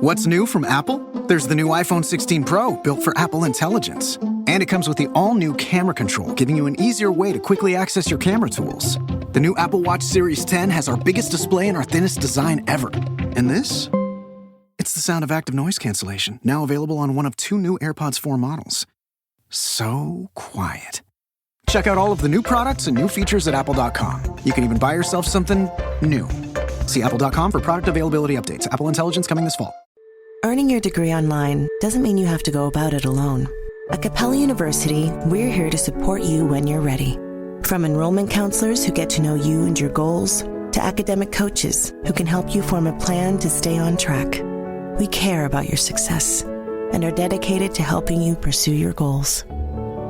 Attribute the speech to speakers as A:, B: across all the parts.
A: What's new from Apple? There's the new iPhone 16 Pro, built for Apple Intelligence. And it comes with the all-new camera control, giving you an easier way to quickly access your camera tools. The new Apple Watch Series 10 has our biggest display and our thinnest design ever. And this? It's the sound of active noise cancellation, now available on one of 2 new AirPods 4 models. So quiet. Check out all of the new products and new features at apple.com. You can even buy yourself something new. See apple.com for product availability updates. Apple Intelligence coming this fall.
B: Earning your degree online doesn't mean you have to go about it alone. At Capella University, we're here to support you when you're ready. From enrollment counselors who get to know you and your goals, to academic coaches who can help you form a plan to stay on track. We care about your success and are dedicated to helping you pursue your goals.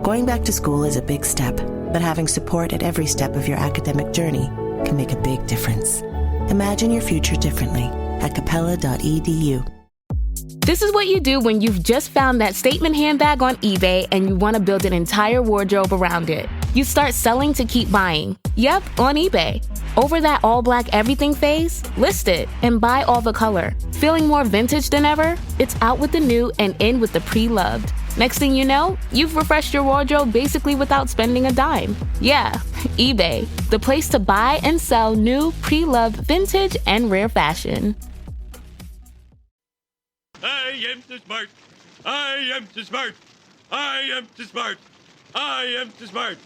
B: Going back to school is a big step, but having support at every step of your academic journey can make a big difference. Imagine your future differently at capella.edu.
C: This is what you do when you've just found that statement handbag on eBay and you want to build an entire wardrobe around it. You start selling to keep buying. Yep, on eBay. Over that all-black everything phase, list it and buy all the color. Feeling more vintage than ever? It's out with the new and in with the pre-loved. Next thing you know, you've refreshed your wardrobe basically without spending a dime. Yeah, eBay, the place to buy and sell new, pre-loved, vintage, and rare fashion.
D: I am too smart. I am too smart. I am too smart. I am too smart.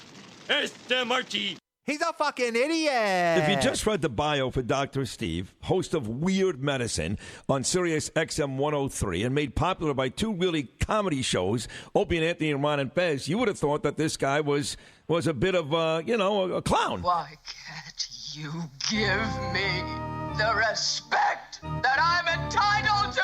D: S-M-R-T.
E: He's a fucking idiot.
F: If you just read the bio for Dr. Steve, host of Weird Medicine on Sirius XM 103 and made popular by 2 really comedy shows, Opie and Anthony and Ron and Fez, you would have thought that this guy was a bit of, a clown.
G: Why can't you give me the respect that I'm entitled to?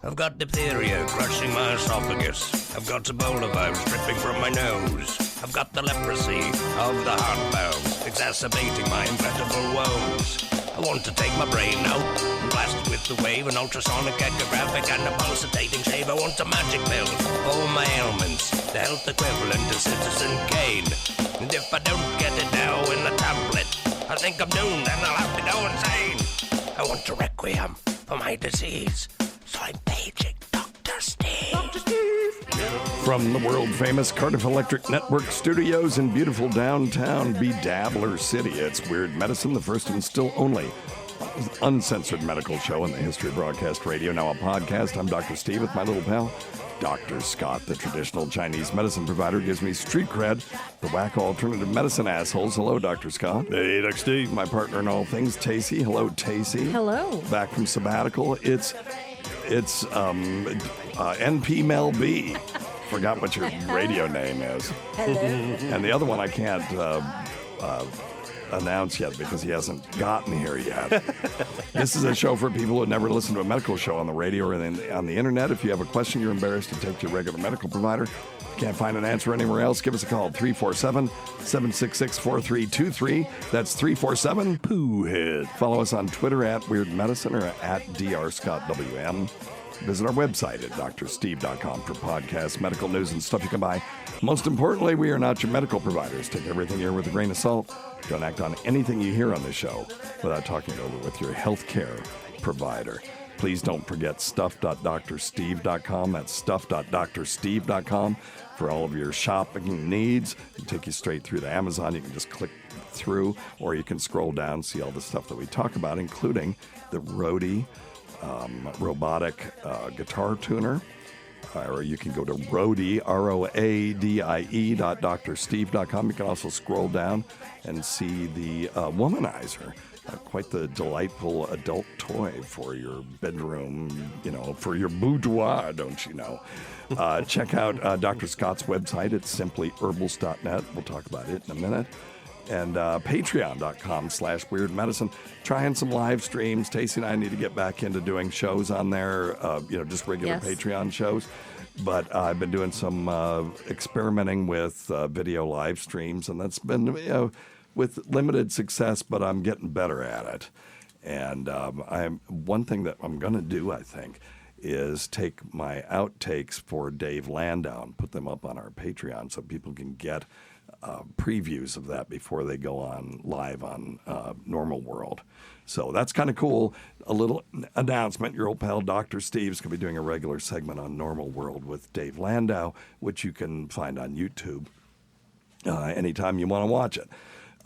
H: I've got diphtheria crushing my esophagus. I've got Ebola virus dripping from my nose. I've got the leprosy of the heart valves, exacerbating my incredible woes. I want to take my brain out and blast it with the wave, an ultrasonic echographic and a pulsating shave. I want a magic pill for all my ailments, the health equivalent to Citizen Kane. And if I don't get it now in the tablet, I think I'm doomed and I'll have to go insane. I want a requiem for my disease, so I'm paging Dr. Steve. Dr. Steve!
I: From the world-famous Cardiff Electric Network studios in beautiful downtown Bedabbler City, it's Weird Medicine, the first and still only uncensored medical show in the history of broadcast radio. Now a podcast. I'm Dr. Steve with my little pal, Dr. Scott, the traditional Chinese medicine provider, gives me street cred. The whack alternative medicine assholes. Hello, Dr. Scott.
J: Hey, Dr. Steve.
I: My partner in all things, Tacie. Hello, Tacie.
K: Hello.
I: Back from sabbatical. It's NP Mel B. Forgot what your radio name is.
K: Hello.
I: And the other one I can't announce yet because he hasn't gotten here yet. This is a show for people who never listen to a medical show on the radio or on the internet. If you have a question you're embarrassed to take to your regular medical provider, can't find an answer anywhere else, give us a call, 347-766-4323. That's 347-POOHEAD. Follow us on Twitter at Weird Medicine or at DrScottWM. Visit our website at drsteve.com for podcasts, medical news, and stuff you can buy. Most importantly, we are not your medical providers. Take everything here with a grain of salt. Don't act on anything you hear on this show without talking it over with your healthcare provider. Please don't forget stuff.drsteve.com. That's stuff.drsteve.com for all of your shopping needs. It'll take you straight through to Amazon. You can just click through, or you can scroll down, see all the stuff that we talk about, including the Rode robotic guitar tuner. Or you can go to Rodie, ROADIE.drsteve.com. You can also scroll down and see the womanizer. Quite the delightful adult toy for your bedroom, for your boudoir, don't you know? Check out Dr. Scott's website. It's simplyherbals.net. We'll talk about it in a minute. And patreon.com/Weird Medicine. Trying some live streams. Tacie and I need to get back into doing shows on there, just regular Patreon shows. But I've been doing some experimenting with video live streams, and that's been, with limited success, but I'm getting better at it. And one thing that I'm going to do, I think, is take my outtakes for Dave Landau and put them up on our Patreon so people can get previews of that before they go on live on Normal World. So that's kind of cool. A little announcement. Your old pal Dr. Steve's going to be doing a regular segment on Normal World with Dave Landau, which you can find on YouTube anytime you want to watch it.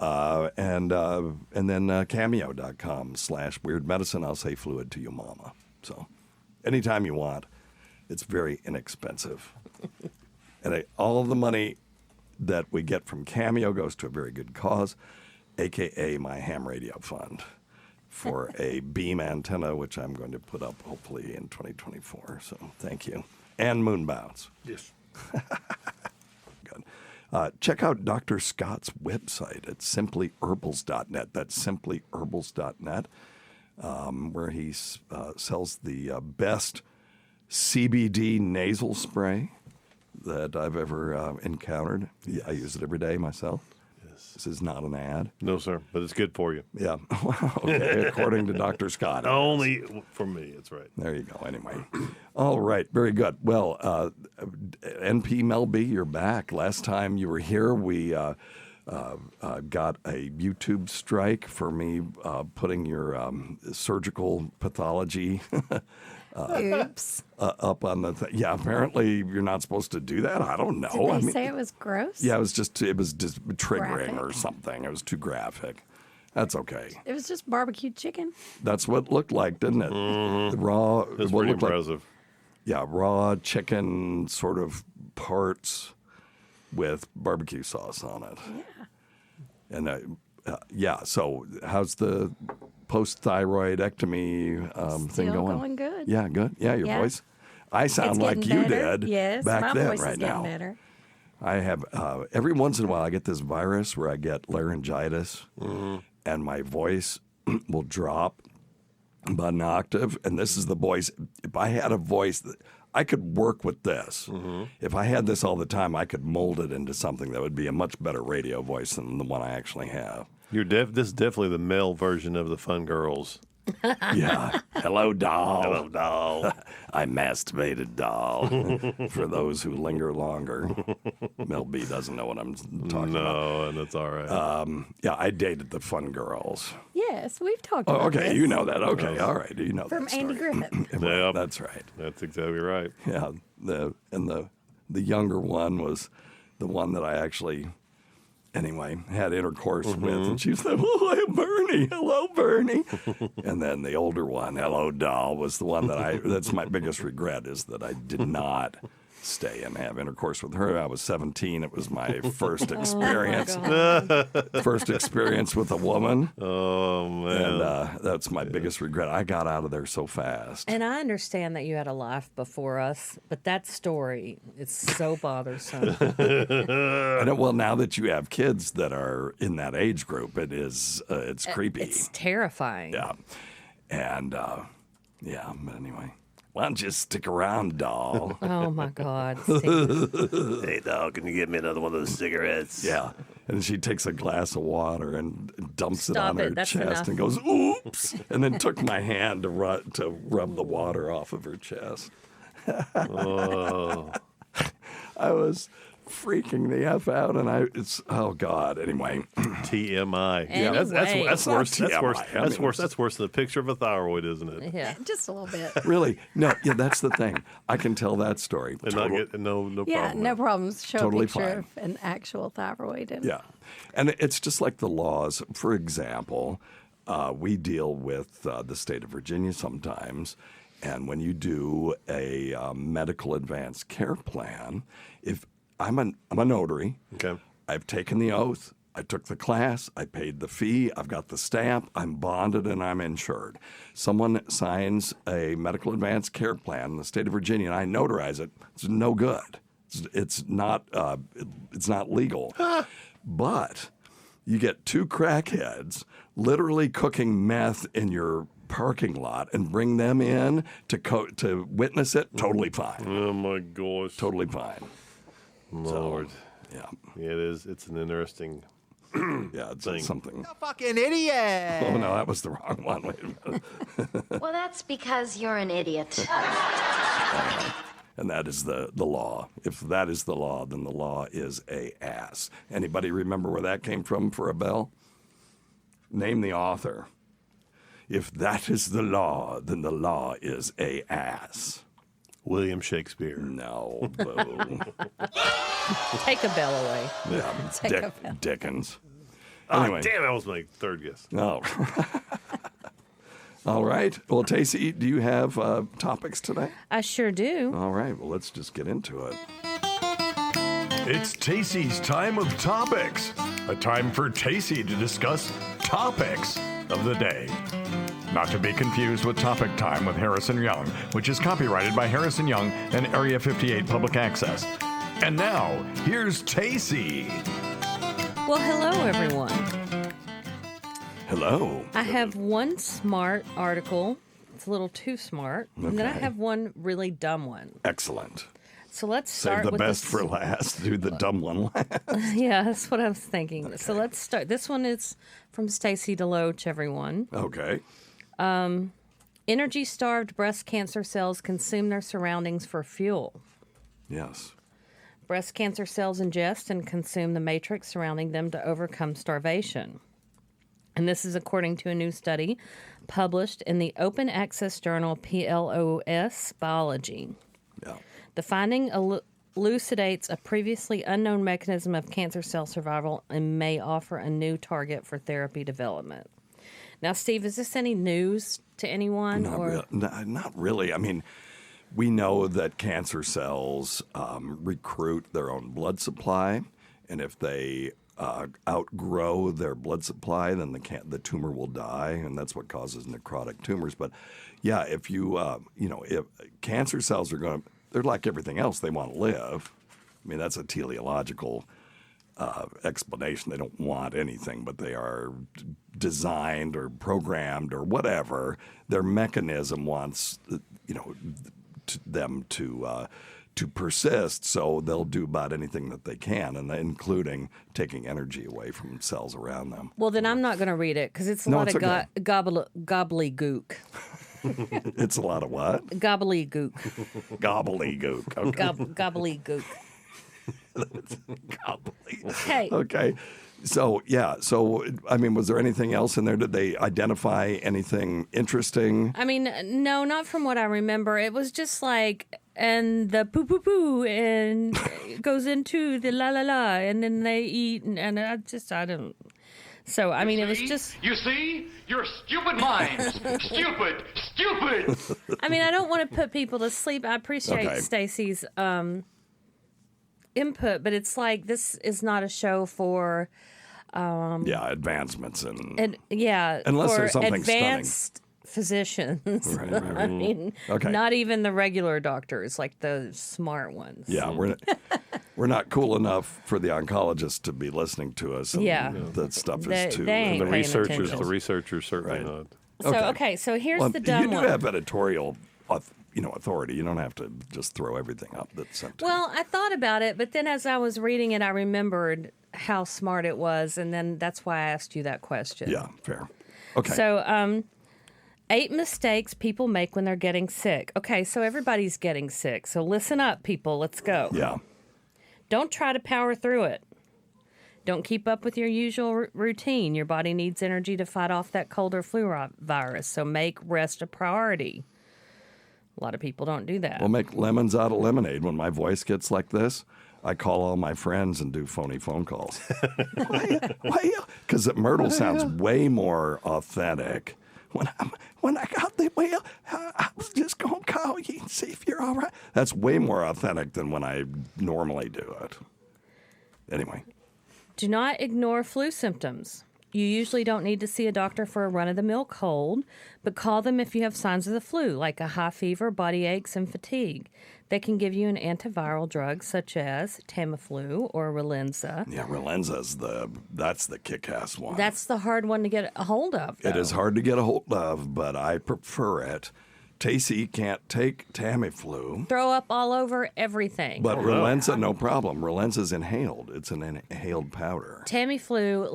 I: And then cameo.com/Weird Medicine. I'll say fluid to you, mama. So anytime you want. It's very inexpensive. And all the money that we get from Cameo goes to a very good cause, a.k.a. my ham radio fund, for a beam antenna, which I'm going to put up hopefully in 2024. So thank you. And moon bounce.
E: Yes.
I: Good. Check out Dr. Scott's website at simplyherbals.net. That's simplyherbals.net, where he sells the best CBD nasal spray that I've ever encountered. Yes. I use it every day myself. Yes. This is not an ad.
E: No, sir, but it's good for you.
I: Yeah. Okay, according to Dr. Scott.
E: Only for me, that's right.
I: There you go, anyway. All right, very good. Well, NP Mel B, you're back. Last time you were here, we got a YouTube strike for me putting your surgical pathology
J: Oops.
I: Up on the thing. Yeah, apparently you're not supposed to do that. I don't know.
J: Did they say it was gross?
I: Yeah, it was just triggering or something. It was too graphic. That's okay.
J: It was just barbecued chicken.
I: That's what it looked like, didn't it?
E: Mm-hmm.
I: Raw.
E: It's pretty impressive.
I: Raw chicken sort of parts with barbecue sauce on it.
J: Yeah.
I: And so how's the post-thyroidectomy thing going?
J: Going good.
I: Yeah, good. Yeah, your voice. I sound like you
J: better.
I: did
J: yes,
I: back
J: my
I: then
J: voice
I: right
J: is
I: now.
J: getting better.
I: I have, every once in a while, I get this virus where I get laryngitis and my voice will drop about an octave. And this is the voice. If I had a voice that I could work with this. If I had this all the time, I could mold it into something that would be a much better radio voice than the one I actually have.
E: This is definitely the male version of the Fun Girls.
I: Yeah. Hello, doll.
E: Hello, doll.
I: I masturbated, doll. For those who linger longer. Mel B doesn't know what I'm talking about.
E: No, and that's all right.
I: Yeah, I dated the Fun Girls.
J: Yes, we've talked about
I: okay,
J: this.
I: you know that. Okay, all right. You know
J: From
I: that story.
J: Andy Griffith.
E: Yep.
I: That's right.
E: That's exactly right.
I: Yeah, the younger one was the one that I actually, anyway, had intercourse with, and she was like, "Oh, Bernie, hello, Bernie," and then the older one, "Hello, doll," was the one that that's my biggest regret is that I did not stay and have intercourse with her. I was 17. It was my first experience. First experience with a woman.
E: Oh, man.
I: And that's my biggest regret. I got out of there so fast.
K: And I understand that you had a life before us, but that story is so bothersome.
I: Well, now that you have kids that are in that age group, it's creepy.
K: It's terrifying.
I: Yeah. And, but anyway. Why don't you stick around, doll?
K: Oh, my God.
E: Hey, doll, can you get me another one of those cigarettes?
I: Yeah. And she takes a glass of water and dumps it
K: Stop
I: on
K: it.
I: her
K: That's
I: chest
K: enough.
I: and goes, "Oops," and then took my hand to rub the water off of her chest.
E: Oh.
I: I was freaking the F out, and oh God. Anyway.
E: TMI.
K: Anyway.
E: That's worse. That's
I: TMI.
E: worse.
I: I
E: That's
I: mean,
E: worse. That's worse than a picture of a thyroid, isn't it?
K: Yeah.
J: Just a little bit.
I: Really? No, yeah, that's the thing. I can tell that story.
E: And not get no problem.
J: Yeah, no problems. Show
I: Totally
J: a picture
I: fine.
J: of an actual thyroid. And
I: Yeah. And it's just like the laws. For example, we deal with the state of Virginia sometimes. And when you do a medical advanced care plan, if I'm a notary,
E: Okay.
I: I've taken the oath, I took the class, I paid the fee, I've got the stamp, I'm bonded, and I'm insured. Someone signs a medical advanced care plan in the state of Virginia, and I notarize it. It's no good. It's not legal. But you get two crackheads literally cooking meth in your parking lot and bring them in to witness it. Totally fine.
E: Oh my gosh.
I: Totally fine.
E: Lord.
I: Yeah.
E: Yeah, it is. It's an interesting.
I: Yeah, it's
E: thing.
I: something.
L: Fucking idiot!
I: Oh no, that was the wrong one. Wait a minute.
M: Well, that's because you're an idiot.
I: And that is the law. If that is the law, then the law is a ass. Anybody remember where that came from for a bell? Name the author. If that is the law, then the law is a ass.
E: William Shakespeare.
I: No, boo.
K: Take a bell away.
I: Yeah, Dickens.
E: Anyway.
I: Anyway.
E: Damn, that was my third guess.
I: No. All right. Well, Tacie, do you have topics today?
K: I sure do.
I: All right. Well, let's just get into it.
L: It's Tacie's time of topics. A time for Tacie to discuss topics of the day. Not to be confused with Topic Time with Harrison Young, which is copyrighted by Harrison Young and Area 58 Public Access. And now, here's Tacie.
K: Well, hello, everyone.
I: Hello.
K: I have one smart article. It's a little too smart. And then I have one really dumb one.
I: Excellent.
K: So let's start
I: Save the
K: with
I: best for last. Do the dumb one last.
K: Yeah, that's what I was thinking. Okay. So let's start. This one is from Stacy DeLoach, everyone.
I: Okay.
K: Energy-starved breast cancer cells consume their surroundings for fuel.
I: Yes.
K: Breast cancer cells ingest and consume the matrix surrounding them to overcome starvation. And this is according to a new study published in the open access journal PLOS Biology.
I: Yeah.
K: The finding elucidates a previously unknown mechanism of cancer cell survival and may offer a new target for therapy development. Now, Steve, is this any news to anyone?
I: Not really. I mean, we know that cancer cells recruit their own blood supply, and if they outgrow their blood supply, then the tumor will die, and that's what causes necrotic tumors. But yeah, if if cancer cells are they're like everything else, they want to live. I mean, that's a teleological explanation. They don't want anything, but they are designed or programmed or whatever. Their mechanism wants, them to persist, so they'll do about anything that they can, and including taking energy away from cells around them.
K: Well, then I'm not going to read it because it's a lot of gobbledygook.
I: It's a lot of what?
K: Gobbledygook.
I: Gobbledygook. Okay.
K: Gobbledygook.
I: Okay. Okay. So, yeah. So, I mean, was there anything else in there? Did they identify anything interesting?
K: I mean, no, not from what I remember. It was just like, and the poo-poo-poo, and it goes into the la-la-la, and then they eat, and I don't. So, I mean, it was just...
M: You see? Your stupid minds. Stupid.
K: I mean, I don't want to put people to sleep. I appreciate Stacy's input, but it's like this is not a show for...
I: advancements and
K: unless
I: there's something
K: advanced
I: stunning.
K: Physicians.
I: Right.
K: I mean, not even the regular doctors, like the smart ones.
I: Yeah, we're not cool enough for the oncologists to be listening to us. And that stuff is too.
E: The researchers certainly not.
K: So here's the dumb one.
I: You do have editorial, authority. You don't have to just throw everything up that's sent to you.
K: Well, I thought about it, but then as I was reading it, I remembered how smart it was, and then that's why I asked you that question.
I: Yeah, fair. Okay.
K: So, 8 mistakes people make when they're getting sick. Okay, so everybody's getting sick. So listen up, people. Let's go.
I: Yeah.
K: Don't try to power through it. Don't keep up with your usual routine. Your body needs energy to fight off that cold or flu virus, so make rest a priority. A lot of people don't do that.
I: Well, make lemons out of lemonade. When my voice gets like this, I call all my friends and do phony phone calls. Because Myrtle sounds way more authentic. When I got the wheel, I was just going to call you and see if you're all right. That's way more authentic than when I normally do it. Anyway.
K: Do not ignore flu symptoms. You usually don't need to see a doctor for a run-of-the-mill cold, but call them if you have signs of the flu, like a high fever, body aches, and fatigue. They can give you an antiviral drug such as Tamiflu or Relenza.
I: Yeah, Relenza's that's the kick-ass one.
K: That's the hard one to get a hold of, though.
I: It is hard to get a hold of, but I prefer it. Tacie can't take Tamiflu.
K: Throw up all over everything.
I: But Relenza, no problem. Relenza's inhaled. It's an inhaled powder.
K: Tamiflu,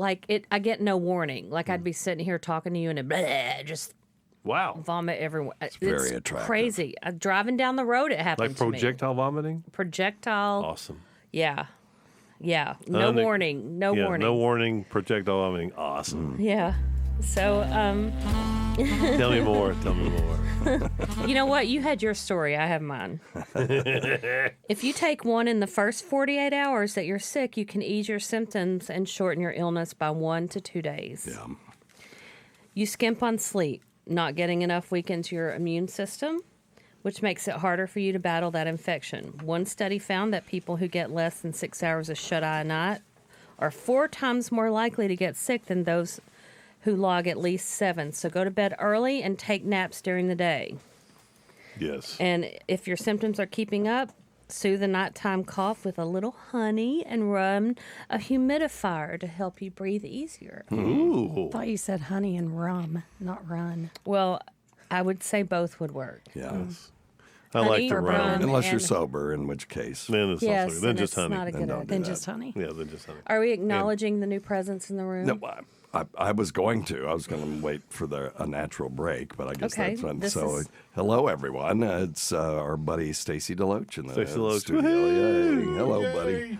K: I get no warning. Like I'd be sitting here talking to you and it just
N: Wow.
K: Vomit everywhere. It's
I: very attractive.
K: Crazy. Driving down the road, it happened
N: Like
K: to me.
N: projectile vomiting?
K: Projectile.
N: Awesome.
K: Yeah. Yeah. No warning. No
N: yeah,
K: warning.
N: No warning. Projectile vomiting. Awesome.
K: Yeah. So,
N: Tell me more. Tell me more.
K: you know what? You had your story. I have mine. If you take one in the first 48 hours that you're sick, you can ease your symptoms and shorten your illness by 1 to 2 days.
I: Yeah.
K: You skimp on sleep. Not getting enough weakens your immune system, which makes it harder for you to battle that infection. One study found that people who get less than 6 hours of shut-eye a night are 4 times more likely to get sick than those who log at least 7. So go to bed early and take naps during the day.
N: Yes.
K: And if your symptoms are keeping up, soothe the nighttime cough with a little honey and run a humidifier to help you breathe easier.
N: Ooh.
J: I thought you said honey and rum, not run.
K: Well, I would say both would work.
I: Yes.
N: I like
K: Honey
N: the
K: or
N: rum.
K: rum.
I: Unless you're
K: and-
I: sober, in which case.
N: Then it's
K: Yes,
N: not so. Then
K: and
N: just
K: it's
N: honey.
K: not a
I: Then
K: good
I: don't
K: idea.
I: do
J: Then
I: that.
J: just honey.
N: Yeah, then just honey.
K: Are we acknowledging the new presence in the room?
I: No, I was going to. I was going to wait for a natural break, but I guess
K: Okay,
I: that's fun.
K: this
I: So,
K: is-
I: hello, everyone. It's our buddy Tacie DeLoach in the
N: Tacie DeLoach.
I: studio. Yay. Hello, buddy.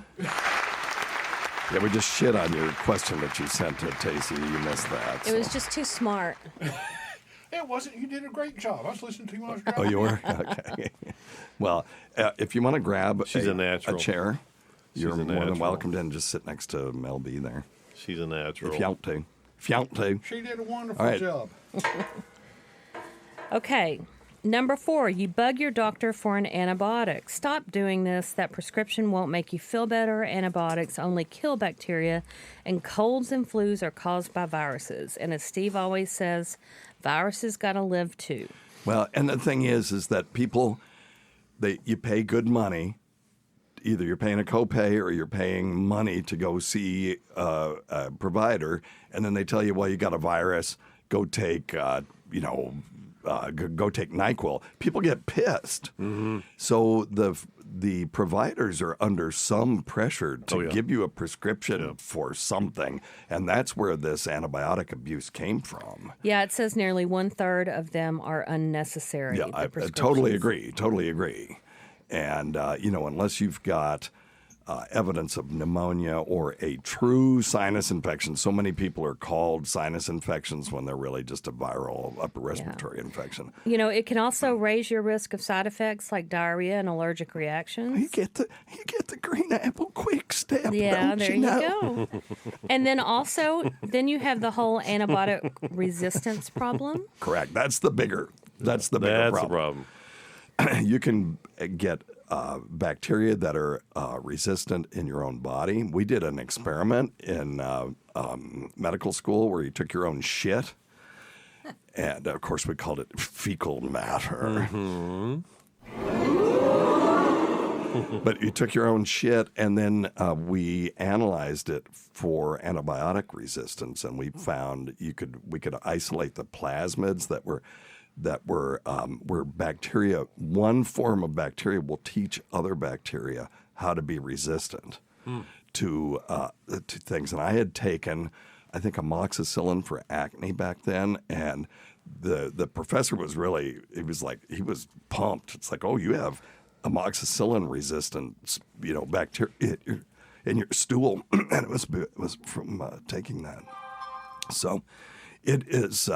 I: Yeah, we just shit on your question that you sent to Tacie. You missed that.
K: It was just too smart.
O: It wasn't. You did a great job. I was listening to you when I was
I: Oh,
O: driving.
I: you were? Okay. Well, if you want to grab
N: She's a natural.
I: a chair, you're
N: She's a
I: more than
N: natural.
I: welcome to, and just sit next to Mel B there.
N: She's a natural.
I: If you want to. If you want to.
O: She did a wonderful
I: All right.
O: job.
K: Okay. Number 4, you bug your doctor for an antibiotic. Stop doing this. That prescription won't make you feel better. Antibiotics only kill bacteria, and colds and flus are caused by viruses. And as Steve always says, viruses got to live too.
I: Well, and the thing is that people, you pay good money. Either you're paying a copay or you're paying money to go see a provider, and then they tell you, well, you got a virus, go take, go take NyQuil. People get pissed.
N: Mm-hmm.
I: So the providers are under some pressure to give you a prescription for something, and that's where this antibiotic abuse came from.
K: Yeah, it says nearly 1/3 of them are unnecessary.
I: Yeah,
K: the
I: I
K: prescriptions.
I: totally agree. And, unless you've got evidence of pneumonia or a true sinus infection, so many people are called sinus infections when they're really just a viral upper respiratory infection.
K: You know, it can also raise your risk of side effects like diarrhea and allergic reactions.
I: You get the green apple quick step.
K: Yeah,
I: don't
K: there
I: you know?
K: go. And then also, then you have the whole antibiotic resistance problem.
I: Correct. That's the bigger problem. You can get bacteria that are resistant in your own body. We did an experiment in medical school where you took your own shit, and of course we called it fecal matter.
N: Mm-hmm.
I: But you took your own shit, and then we analyzed it for antibiotic resistance, and we found we could isolate the plasmids that were bacteria. One form of bacteria will teach other bacteria how to be resistant to things. And I had taken, I think, amoxicillin for acne back then, and the professor was he was pumped. It's like, oh, you have amoxicillin resistant, bacteria in your stool, and it was from taking that. So it is.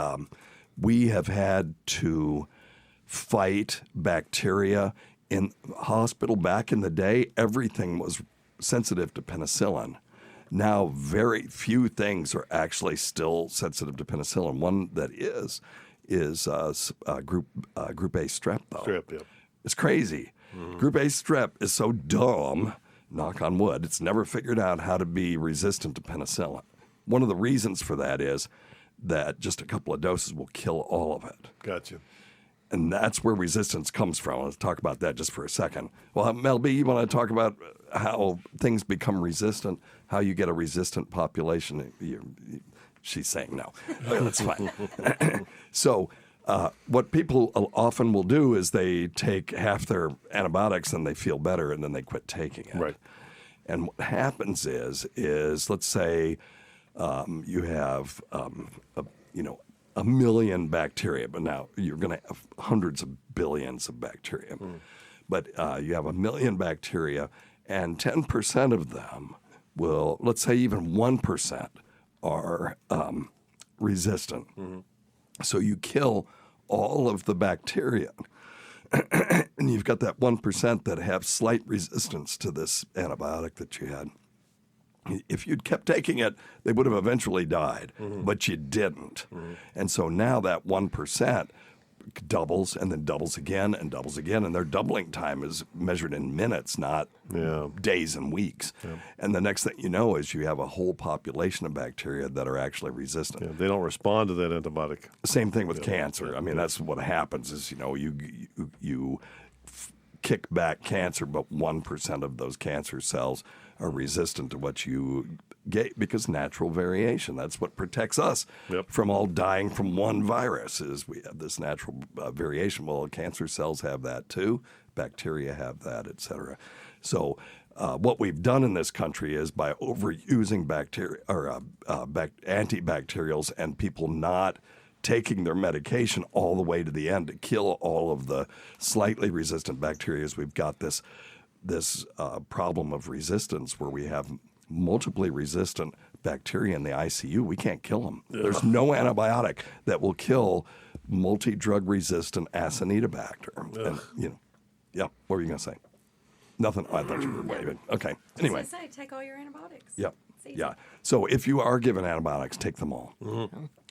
I: We have had to fight bacteria in hospital. Back in the day, everything was sensitive to penicillin. Now, very few things are actually still sensitive to penicillin. One that is group A strep, though.
N: Strep, yeah.
I: It's crazy. Mm-hmm. Group A strep is so dumb, knock on wood, it's never figured out how to be resistant to penicillin. One of the reasons for that is that just a couple of doses will kill all of it.
N: Gotcha.
I: And that's where resistance comes from. Let's talk about that just for a second. Well, Mel B, you want to talk about how things become resistant, how you get a resistant population? She's saying no. That's fine. So what people often will do is they take half their antibiotics and they feel better, and then they quit taking it.
N: Right.
I: And what happens is let's say you have a million bacteria, but now you're going to have hundreds of billions of bacteria. But you have a million bacteria, and 10% of them will, let's say even 1% are resistant. So you kill all of the bacteria, and you've got that 1% that have slight resistance to this antibiotic that you had. If you'd kept taking it, they would have eventually died, but you didn't. And so now that 1% doubles and then doubles again and doubles again, and their doubling time is measured in minutes, not days and weeks. And the next thing you know is you have a whole population of bacteria that are actually resistant.
N: They don't respond to that antibiotic.
I: Same thing with cancer. I mean, that's what happens is, you kick back cancer, but 1% of those cancer cells are resistant to what you get because natural variation. That's what protects us from all dying from one virus is we have this natural variation. Well, cancer cells have that too. Bacteria have that, et cetera. So what we've done in this country is by overusing bacteria or antibacterials and people not taking their medication all the way to the end to kill all of the slightly resistant bacteria, we've got this problem of resistance where we have multiply resistant bacteria in the ICU. We can't kill them. There's no antibiotic that will kill multi-drug resistant Acinetobacter. And, what were you going to say? Nothing. I thought you were waving. Okay. Anyway.
J: I was going to say, take all your antibiotics.
I: Yep. Yeah. So if you are given antibiotics, take them all.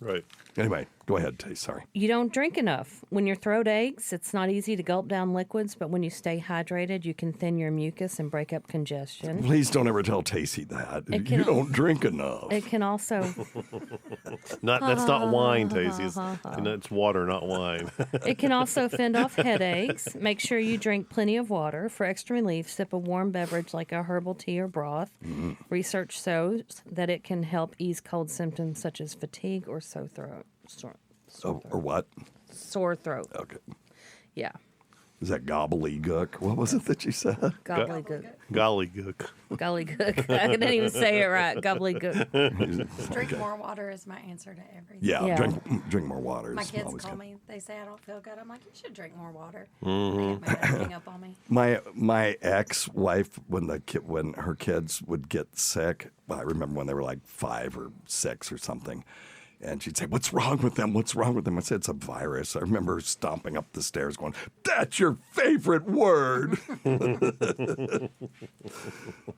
N: Right.
I: Anyway, go ahead, Tacie. Sorry.
K: You don't drink enough. When your throat aches, it's not easy to gulp down liquids, but when you stay hydrated, you can thin your mucus and break up congestion.
I: Please don't ever tell Tacie that. You don't drink enough.
K: It can also...
N: That's not wine, Tacie. It's water, not wine.
K: It can also fend off headaches. Make sure you drink plenty of water. For extra relief, sip a warm beverage like a herbal tea or broth. Research shows that it can help ease cold symptoms such as fatigue or sore throat.
I: Or what?
K: Sore throat.
I: Okay.
K: Yeah.
I: Is that gobbledygook? What was it that you said?
K: Gobbledygook.
N: Gollygook.
K: Gollygook. I didn't even say it right. Gobbledygook.
J: Drink more water is my answer to everything.
I: Yeah. Drink more water.
J: My kids call me. They say I don't feel good. I'm like, you should drink more water. They get mad and hang up on me.
I: My ex-wife, when her kids would get sick, I remember when they were like 5 or 6 or something. And she'd say, "What's wrong with them? What's wrong with them?" I said, "It's a virus." I remember her stomping up the stairs going, "That's your favorite word."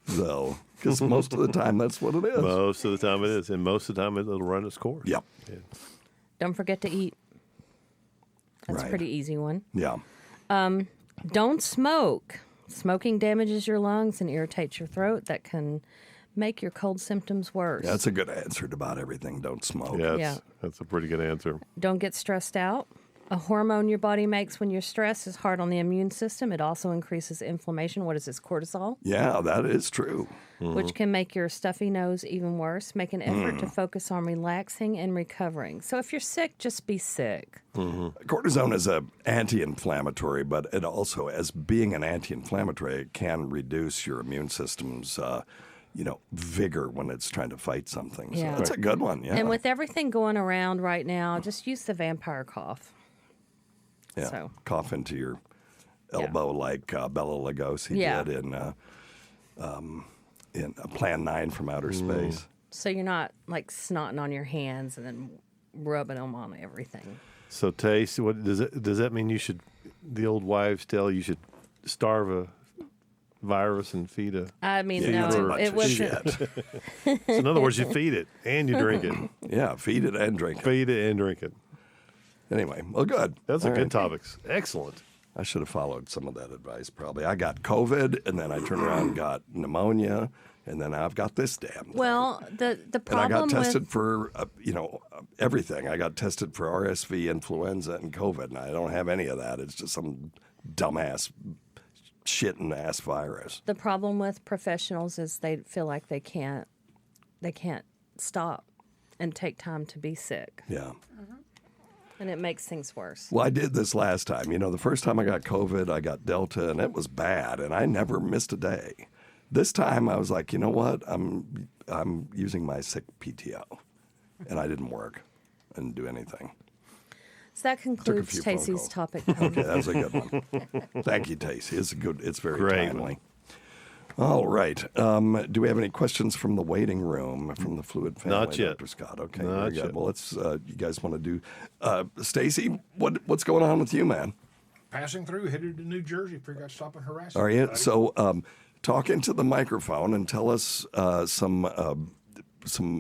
I: So, because most of the time that's what it is.
N: Most of the time it is. And most of the time it'll run its course.
I: Yep.
N: Yeah.
K: Don't forget to eat. That's a pretty easy one.
I: Yeah.
K: Don't smoke. Smoking damages your lungs and irritates your throat. That can make your cold symptoms worse.
I: Yeah, that's a good answer to about everything. Don't smoke.
N: Yeah, that's a pretty good answer.
K: Don't get stressed out. A hormone your body makes when you're stressed is hard on the immune system. It also increases inflammation. What is this, cortisol?
I: Yeah, that is true.
K: Which can make your stuffy nose even worse. Make an effort to focus on relaxing and recovering. So if you're sick, just be sick.
I: Cortisone is an anti-inflammatory, but it also, as being an anti-inflammatory, it can reduce your immune system's vigor when it's trying to fight something. So that's a good one, yeah.
K: And with everything going around right now, just use the vampire cough.
I: Yeah,
K: so.
I: Cough into your elbow like Bela Lugosi did in Plan 9 from Outer Space.
K: So you're not like snotting on your hands and then rubbing them on everything.
N: So, Tacie, what does that mean? The old wives' tale, you should starve a virus and feed a...
K: I mean, no, it wasn't.
N: So in other words, you feed it and you drink it.
I: Yeah, feed it and drink it.
N: Feed it and drink it.
I: Anyway, well, good.
N: Those are good topics. Excellent.
I: I should have followed some of that advice, probably. I got COVID, and then I turned around and got pneumonia, and then I've got this damn thing.
K: Well, the problem
I: and I got tested for, everything. I got tested for RSV, influenza, and COVID, and I don't have any of that. It's just some dumbass shitting ass virus.
K: The problem with professionals is they feel like they can't stop and take time to be sick.
I: Yeah.
K: And it makes things worse.
I: Well, I did this last time. The first time I got COVID, I got Delta, and it was bad, and I never missed a day. This time, I was like, you know what? I'm using my sick PTO, and I didn't work. and do anything.
K: So that concludes
I: few phone
K: Tacie's
I: calls.
K: topic.
I: Okay, that was a good one. Thank you, Tacie. It's very
N: Great
I: timely. All right. Do we have any questions from the waiting room from the Fluid family?
N: Not yet.
I: Dr. Scott. Okay,
N: Not
I: very good.
N: yet.
I: Well, let's. You guys want to do? Stacy, what's going on with you, man?
O: Passing through, headed to New Jersey. Figured I'd stop and harass you.
I: Are you?
O: everybody.
I: So, talk into the microphone and tell us some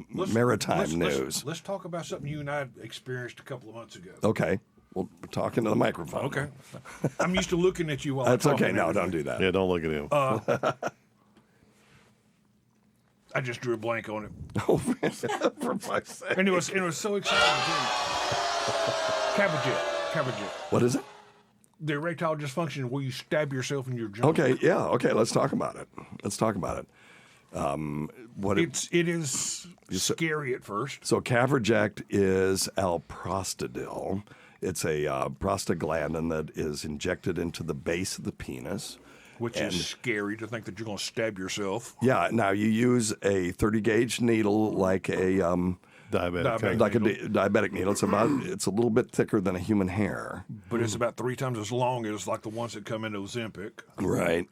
I: maritime news.
O: Let's talk about something you and I experienced a couple of months ago.
I: Okay. Well, we're talking to the microphone.
O: Okay. I'm used to looking at you while
I: That's
O: I'm talking.
I: okay. No, don't do that.
N: Yeah, don't look at him.
O: I just drew a blank on it.
I: Oh, for fuck's sake.
O: And it was so exciting too. Cabbage.
I: What is it?
O: The erectile dysfunction where you stab yourself in your junk.
I: Okay, yeah, okay, let's talk about it.
O: It is scary at first.
I: So Caverject is alprostadil. It's a prostaglandin that is injected into the base of the penis.
O: Which is scary to think that you're going to stab yourself.
I: Yeah, now you use a 30-gauge needle like a diabetic needle. It's a little bit thicker than a human hair.
O: But it's about 3 times as long as like the ones that come into Ozempic.
I: Right.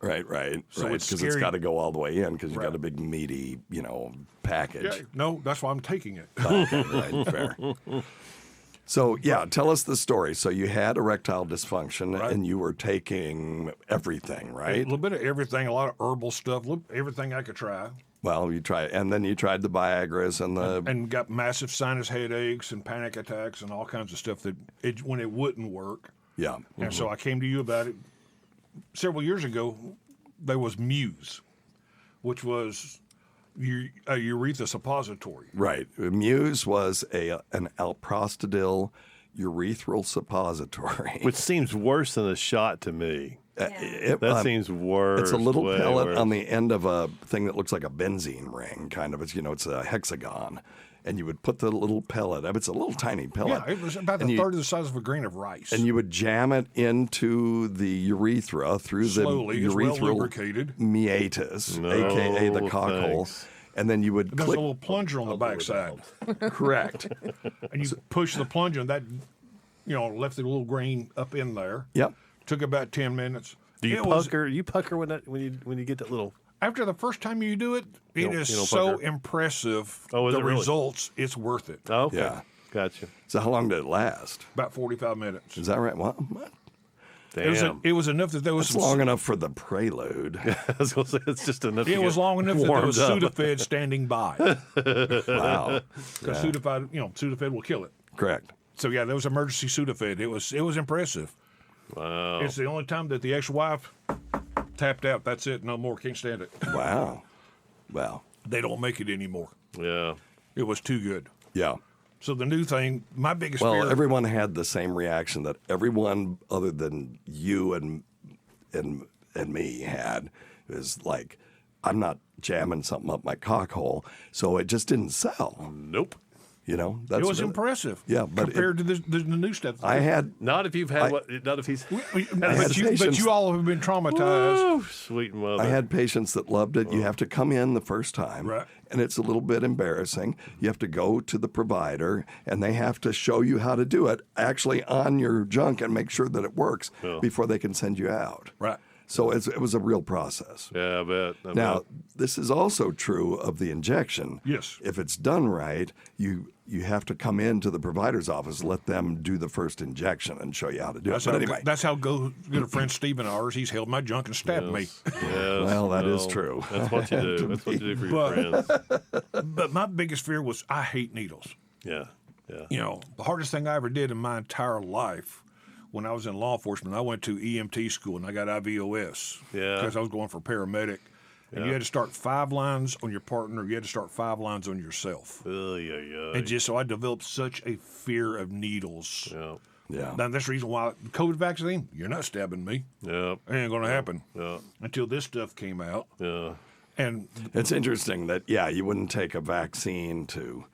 O: So it's
I: because
O: scary.
I: it's got to go all the way in because you got a big meaty, package.
O: Yeah, no, that's why I'm taking it.
I: Okay, right, fair. So, yeah, tell us the story. So you had erectile dysfunction and you were taking everything, right?
O: A little bit of everything, a lot of herbal stuff, everything I could try.
I: Well, you tried, and then you tried the Viagra's
O: and got massive sinus headaches and panic attacks and all kinds of stuff when it wouldn't work.
I: Yeah.
O: And so I came to you about it. Several years ago, there was Muse, which was a urethra suppository.
I: Right. Muse was an alprostadil urethral suppository.
N: Which seems worse than a shot to me. That seems worse.
I: It's a little
N: way
I: pellet
N: worse.
I: on the end of a thing that looks like a benzene ring, kind of. It's a hexagon. And you would put the little pellet up. It's a little tiny pellet.
O: Yeah, it was about the third of the size of a grain of rice.
I: And you would jam it into the urethra through
O: slowly,
I: the
O: it's well
I: urethral
O: lubricated.
I: meatus, a.k.a. the cockhole. And then you would
O: There's
I: click.
O: a little plunger on the backside.
I: Correct.
O: And you push the plunger, and that, left the little grain up in there.
I: Yep.
O: Took about 10 minutes.
N: Do you pucker? You pucker when you get that little.
O: After the first time you do it, it is so impressive.
N: Oh, is
O: the
N: it really?
O: results, it's worth it.
N: Oh, okay.
I: Yeah.
N: Gotcha.
I: So how long did it last?
O: About 45 minutes.
I: Is that right? What?
N: Damn.
O: It was enough that there was
I: It's long enough for the prelude.
N: I was going to say, it's just enough.
O: It was long enough that there was
N: warmed up.
O: Sudafed standing by.
I: Wow.
O: Because Sudafed will kill it.
I: Correct.
O: So yeah, there was emergency Sudafed. It was impressive.
N: Wow.
O: It's the only time that the ex-wife tapped out. That's it. No more. Can't stand it.
I: Wow. Wow.
O: They don't make it anymore.
N: Yeah.
O: It was too good.
I: Yeah.
O: So the new thing, my biggest
I: Well,
O: fear.
I: everyone had the same reaction that everyone other than you and me had. It was like, I'm not jamming something up my cock hole, so it just didn't sell.
N: Nope.
I: That's
O: it was impressive.
I: Yeah, but
O: compared to the new stuff.
I: I had
N: not if you've had not if he's.
O: But you all have been traumatized.
N: Woo, sweet mother.
I: I had patients that loved it. You have to come in the first time,
O: right.
I: And it's a little bit embarrassing. You have to go to the provider, and they have to show you how to do it actually on your junk and make sure that it works before they can send you out.
O: Right.
I: So it was a real process.
N: Yeah, I bet.
I: Now, this is also true of the injection.
O: Yes.
I: If it's done right, you have to come into the provider's office, let them do the first injection and show you how to do it. But anyway.
O: That's how good a friend Stephen ours, he's held my junk and stabbed me.
N: Yes,
I: well, that is true.
N: That's what you do. That's what you do for your friends.
O: But my biggest fear was I hate needles.
N: Yeah, yeah.
O: The hardest thing I ever did in my entire life when I was in law enforcement, I went to EMT school and I got IVOS.
N: Yeah.
O: Because I was going for paramedic. And you had to start 5 lines on your partner. You had to start 5 lines on yourself. And so I developed such a fear of needles.
I: Yeah.
O: Now, that's the reason why the COVID vaccine, you're not stabbing me.
N: Yeah.
O: It ain't going to happen. Until this stuff came out.
N: Yeah.
O: And
I: it's interesting that, you wouldn't take a vaccine to,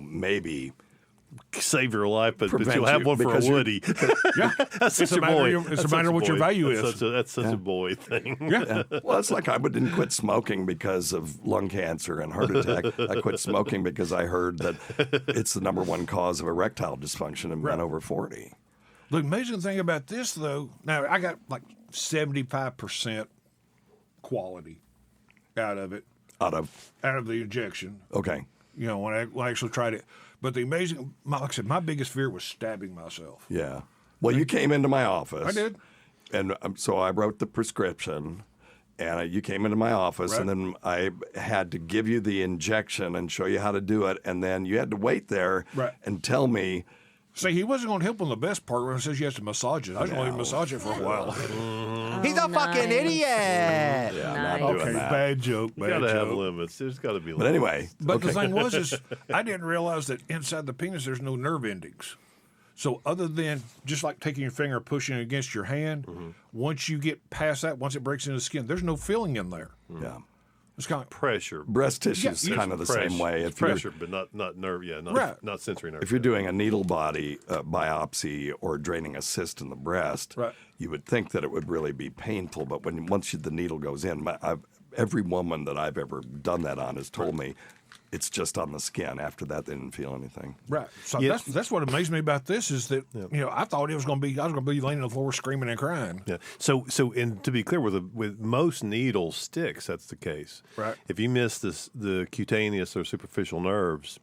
I: maybe
N: save your life, but
I: Prevent
N: you'll have
I: you
N: one for a
I: because
N: Woody.
O: Yeah.
N: That's such
O: It's a
N: a
O: matter
N: boy.
O: of- it's a
N: That's
O: matter
N: such
O: of what your
N: boy.
O: value
N: That's
O: is.
N: That's such a boy thing.
O: Yeah.
I: Well, it's like I didn't quit smoking because of lung cancer and heart attack. I quit smoking because I heard that it's the number one cause of erectile dysfunction in men over 40.
O: The amazing thing about this, though, now I got like 75% quality out of it.
I: Out of
O: the injection.
I: Okay.
O: You know, when I actually tried it. But the amazing, like I said, my biggest fear was stabbing myself.
I: Yeah. Well, you came into my office.
O: I did.
I: And so I wrote the prescription, and you came into my office,
O: Right.
I: and then I had to give you the injection and show you how to do it, and then you had to wait there
O: Right.
I: and tell me.
O: See, he wasn't going to help on the best part when it says you have to massage it. I was going to massage it for a while.
P: He's a fucking idiot.
I: Yeah, I'm not doing
O: Okay,
I: that.
O: bad joke.
N: You
O: Bad
N: got to have
O: joke.
N: limits. There's got to be limits.
I: But anyway.
O: But the
I: okay.
O: thing was, is I didn't realize that inside the penis there's no nerve endings. So other than just like taking your finger, pushing it against your hand, once you get past that, once it breaks into the skin, there's no feeling in there.
I: Yeah.
O: It's kind of
N: pressure.
I: Breast tissue is
O: Yeah,
I: kind of the
N: Pressure.
I: same way.
N: It's
I: If you're-
N: pressure, but not nerve. Yeah, not
O: Right.
N: not sensory nerve.
I: If you're doing a needle body biopsy or draining a cyst in the breast,
O: Right.
I: you would think that it would really be painful. But once the needle goes in, every woman that I've ever done that on has told me it's just on the skin. After that, they didn't feel anything.
O: right. So
N: Yeah.
O: that's what amazed me about this is that I thought I was going to be laying on the floor screaming and crying.
N: Yeah. So, and to be clear, with most needle sticks, that's the case.
O: Right.
N: If you miss the cutaneous or superficial nerves,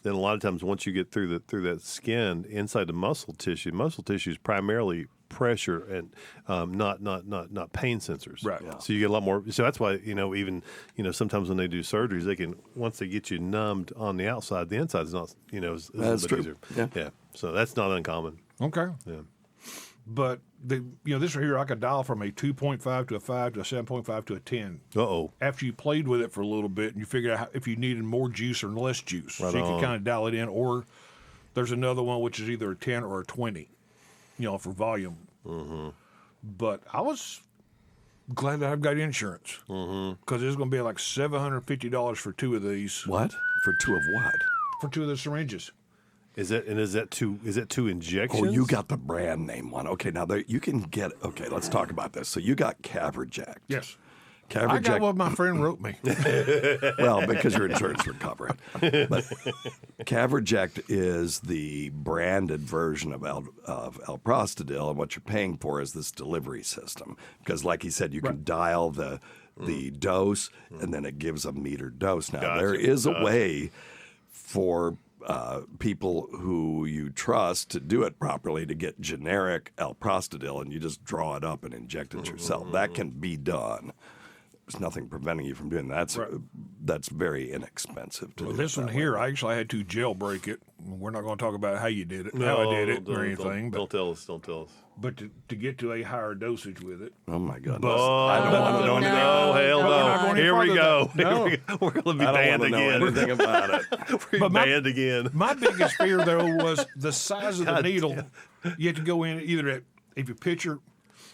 N: then a lot of times once you get through that skin inside the muscle tissue is primarily pressure and not pain sensors.
O: Right. Yeah.
N: So you get a lot more. So that's why even sometimes when they do surgeries, they can once they get you numbed on the outside, the inside is not is a
I: That's
N: little
I: true.
N: bit easier.
I: Yeah.
N: So that's not uncommon.
O: Okay.
N: Yeah.
O: But this right here, I could dial from a 2.5 to a 5 to a 7.5 to a 10.
N: Uh-oh.
O: After you played with it for a little bit and you figured out if you needed more juice or less juice.
N: Right
O: so you
N: on.
O: can kind of dial it in. Or there's another one which is either a 10 or a 20, for volume.
N: Mm-hmm.
O: But I was glad that I've got insurance because it's going to be like $750 for two of these.
I: What? For two of what?
O: For two of the syringes.
N: Is that two injections?
I: Oh, you got the brand name one. Okay, now you can get. Okay, let's talk about this. So you got Caverject.
O: Yes.
I: Caverject.
O: I got what my friend wrote me.
I: Well, because your insurance would cover it. But Caverject is the branded version of alprostadil, and what you're paying for is this delivery system. Because, like he said, you can dial the dose, and then it gives a metered dose. Now,
N: Gotcha.
I: there is a way for people who you trust to do it properly to get generic alprostadil, and you just draw it up and inject it yourself. That can be done. There's nothing preventing you from doing that. That's very inexpensive to do.
O: This one here, I actually had to jailbreak it. We're not going to talk about how you did it, how I did it, or anything.
N: Don't tell us. Don't tell us.
O: But to get to a higher dosage with it.
I: Oh my goodness!
N: Oh,
I: I don't want to know anything.
N: No, hell
O: But we're not
N: no!
O: going any
N: Here we
O: farther
N: go.
O: than that. No.
N: Here we go. We're going to be
I: I don't
N: banned
I: want to know
N: again.
I: anything about it.
N: We're
O: But
N: banned again.
O: My biggest fear, though, was the size of the
N: God
O: needle.
N: damn.
O: You have to go in either if you picture.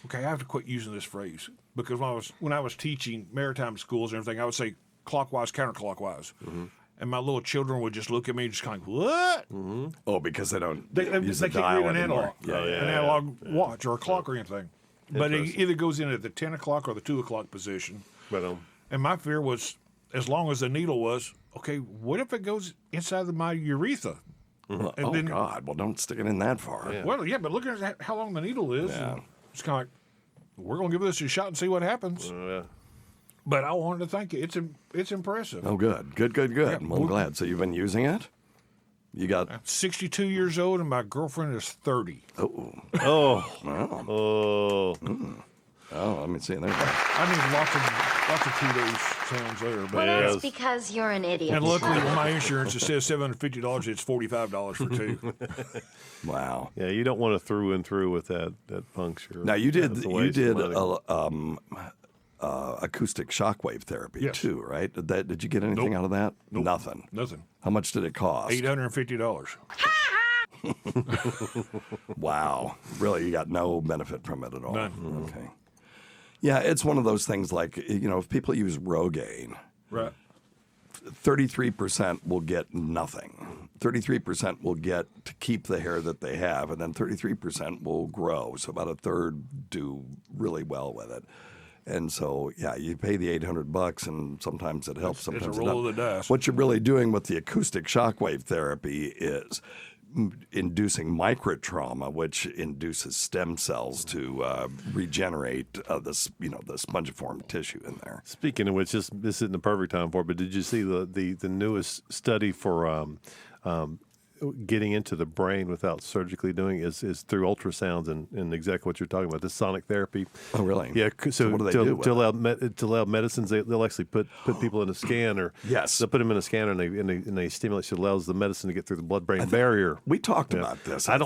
O: Okay, I have to quit using this phrase because when I was teaching maritime schools and everything, I would say clockwise, counterclockwise. And my little children would just look at me, just kind of what?
I: Oh, because they don't
O: They
I: use
O: can't
I: the dial
O: read an
I: anymore.
O: analog,
I: Yeah,
O: an analog watch or a clock or anything. But it either goes in at the 10 o'clock or the 2 o'clock position.
N: But
O: And my fear was, as long as the needle was, okay, what if it goes inside of my urethra?
I: Well,
O: And
I: oh
O: then-
I: God! Well, don't stick it in that far.
N: Yeah.
O: Well, yeah, but look at how long the needle is.
I: Yeah.
O: And it's kind of like, we're going to give this a shot and see what happens.
N: yeah.
O: But I wanted to thank you. It's impressive.
I: Oh, good. Well, I'm
O: well-
I: glad. So you've been using it? You got.
O: 62 years old, and my girlfriend is 30.
I: Oh.
N: Oh.
I: Wow.
N: Oh.
I: Oh, let me see. There.
O: I need lots of kudos sounds there. But
N: Well,
Q: That's because you're an idiot.
O: and luckily, with my insurance, it says $750. It's $45 for two.
I: Wow.
N: Yeah, you don't want to through and through with that puncture.
I: Now you did
N: That's a waste of money.
I: acoustic shockwave therapy
O: Yes.
I: too, right? Did you get anything
O: Nope.
I: out of that?
O: Nope.
I: Nothing.
O: Nothing.
I: How much did it cost?
O: $850.
I: Wow. Really, you got no benefit from it at all.
O: None.
I: Okay. Yeah, it's one of those things like, if people use Rogaine,
O: Right.
I: 33% will get nothing. 33% will get to keep the hair that they have, and then 33% will grow. So about a third do really well with it. And so, yeah, you pay the $800, and sometimes it helps. Sometimes
O: it's a roll of the dice.
I: What you're really doing with the acoustic shockwave therapy is inducing microtrauma, which induces stem cells to regenerate the spongiform tissue in there.
N: Speaking of which, this isn't the perfect time for it, but did you see the newest study for getting into the brain without surgically doing is through ultrasounds and exactly what you're talking about, the sonic therapy.
I: Oh, really?
N: Yeah. So
I: what do they do with
N: to allow medicines, they'll actually put people in a scanner.
I: Yes.
N: They'll put them in a scanner and they stimulate. So it allows the medicine to get through the blood-brain barrier.
I: We talked about this.
N: I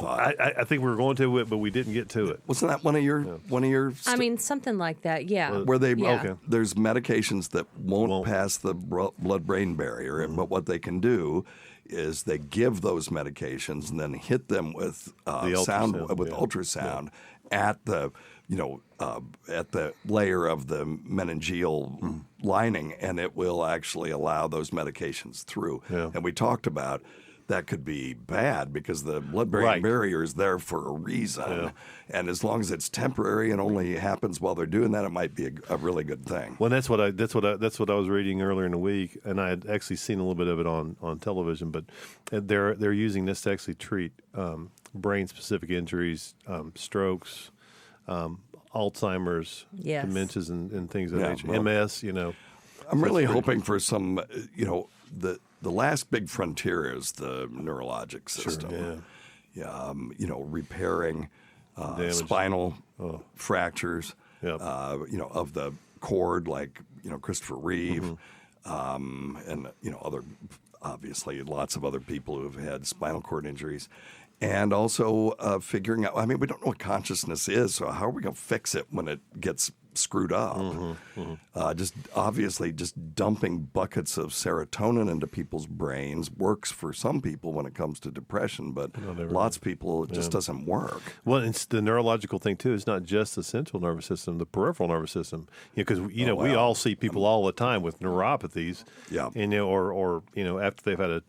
N: think we were going to it, but we didn't get to it.
I: Wasn't that one of your?
K: I mean, something like that. Yeah.
I: Where they
K: yeah.
I: There's medications that won't pass the blood-brain barrier, but what they can do is they give those medications and then hit them with ultrasound at the at the layer of the meningeal lining, and it will actually allow those medications through.
N: Yeah.
I: And we talked about that could be bad because the blood-brain barrier is there for a reason.
N: Yeah.
I: And as long as it's temporary and only happens while they're doing that, it might be a really good thing.
N: Well, that's what I was reading earlier in the week, and I had actually seen a little bit of it on television. But they're using this to actually treat brain-specific injuries, strokes, Alzheimer's, dementias, and things of that nature.
I: Well,
N: MS.
I: I'm really hoping for some. The last big frontier is the neurologic system.
N: Sure,
I: yeah. Repairing spinal fractures, of the cord, like Christopher Reeve, and other, obviously lots of other people who have had spinal cord injuries, and also figuring out. I mean, we don't know what consciousness is, so how are we going to fix it when it gets screwed up? Just dumping buckets of serotonin into people's brains works for some people when it comes to depression, but lots of people it just doesn't work.
N: Well, it's the neurological thing too. It's not just the central nervous system, the peripheral nervous system. Because we all see people all the time with neuropathies.
I: Yeah.
N: And or after they've had a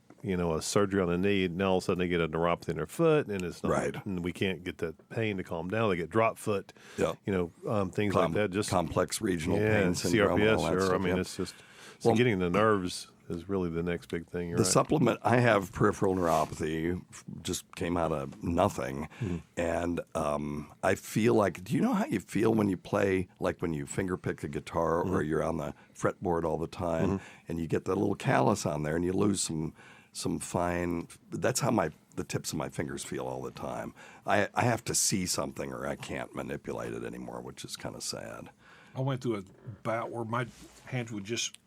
N: surgery on the knee, and all of a sudden they get a neuropathy in their foot, and it's not,
I: right.
N: And we can't get that pain to calm down. They get drop foot, things like that. Just
I: complex regional pain syndrome.
N: CRPS,
I: and all that
N: sure.
I: stuff,
N: I mean, it's just getting the nerves is really the next big thing. You're
I: the
N: right.
I: supplement, I have peripheral neuropathy, just came out of nothing, and I feel like. Do you know how you feel when you play, like when you finger pick the guitar or you're on the fretboard all the time, and you get that little callus on there, and you lose some fine. That's how the tips of my fingers feel all the time. I have to see something or I can't manipulate it anymore, which is kind of sad.
O: I went through a bout where my hands would just.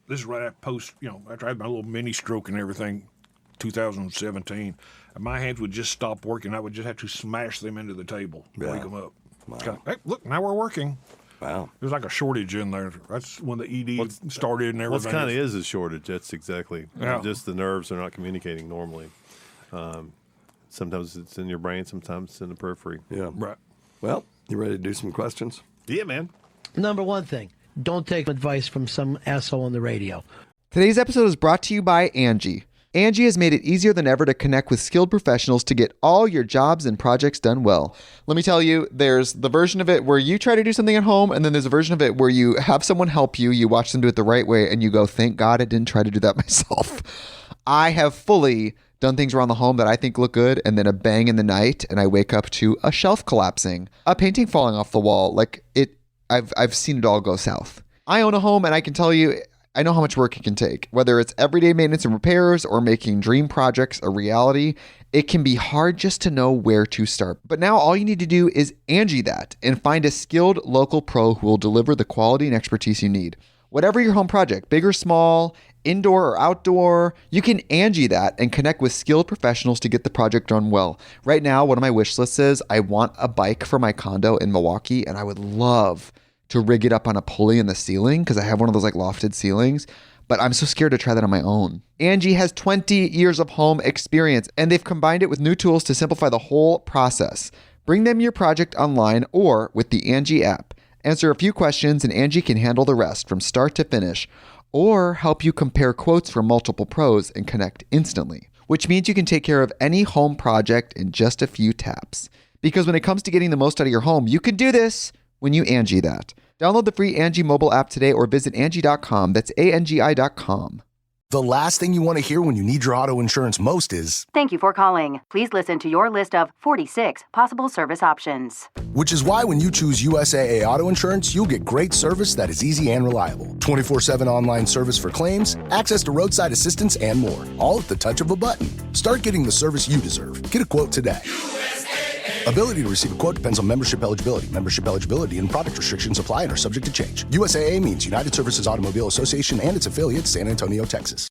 O: This is right after I had my little mini stroke and everything, 2017, and my hands would just stop working. I would just have to smash them into the table, wake them up.
I: Wow.
O: Hey, look, now we're working.
I: Wow.
O: There's like a shortage in there. That's when the ED started and everything.
N: What kind of is a shortage? That's exactly. Just the nerves are not communicating normally. Sometimes it's in your brain, sometimes it's in the periphery.
I: Yeah.
O: Right.
I: Well, you ready to do some questions?
N: Yeah, man.
P: Number one thing, don't take advice from some asshole on the radio.
Q: Today's episode is brought to you by Angie. Angie has made it easier than ever to connect with skilled professionals to get all your jobs and projects done well. Let me tell you, there's the version of it where you try to do something at home, and then there's a version of it where you have someone help you, you watch them do it the right way, and you go, thank God I didn't try to do that myself. I have fully done things around the home that I think look good, and then a bang in the night, and I wake up to a shelf collapsing, a painting falling off the wall. I've seen it all go south. I own a home, and I can tell you, I know how much work it can take. Whether it's everyday maintenance and repairs or making dream projects a reality, it can be hard just to know where to start. But now all you need to do is Angie that and find a skilled local pro who will deliver the quality and expertise you need. Whatever your home project, big or small, indoor or outdoor, you can Angie that and connect with skilled professionals to get the project done well. Right now, one of my wish lists is I want a bike for my condo in Milwaukee, and I would love to rig it up on a pulley in the ceiling because I have one of those lofted ceilings, but I'm so scared to try that on my own. Angie has 20 years of home experience, and they've combined it with new tools to simplify the whole process. Bring them your project online or with the Angie app. Answer a few questions and Angie can handle the rest from start to finish. or help you compare quotes from multiple pros and connect instantly, which means you can take care of any home project in just a few taps. Because when it comes to getting the most out of your home, you can do this when you Angie that. Download the free Angie mobile app today or visit Angie.com. That's ANGI.com.
R: The last thing you want to hear when you need your auto insurance most is,
S: "Thank you for calling. Please listen to your list of 46 possible service options."
R: which is why when you choose USAA Auto Insurance, you'll get great service that is easy and reliable. 24/7 online service for claims, access to roadside assistance, and more. All at the touch of a button. Start getting the service you deserve. Get a quote today. Ability to receive a quote depends on membership eligibility. Membership eligibility and product restrictions apply and are subject to change. USAA means United Services Automobile Association and its affiliates, San Antonio, Texas.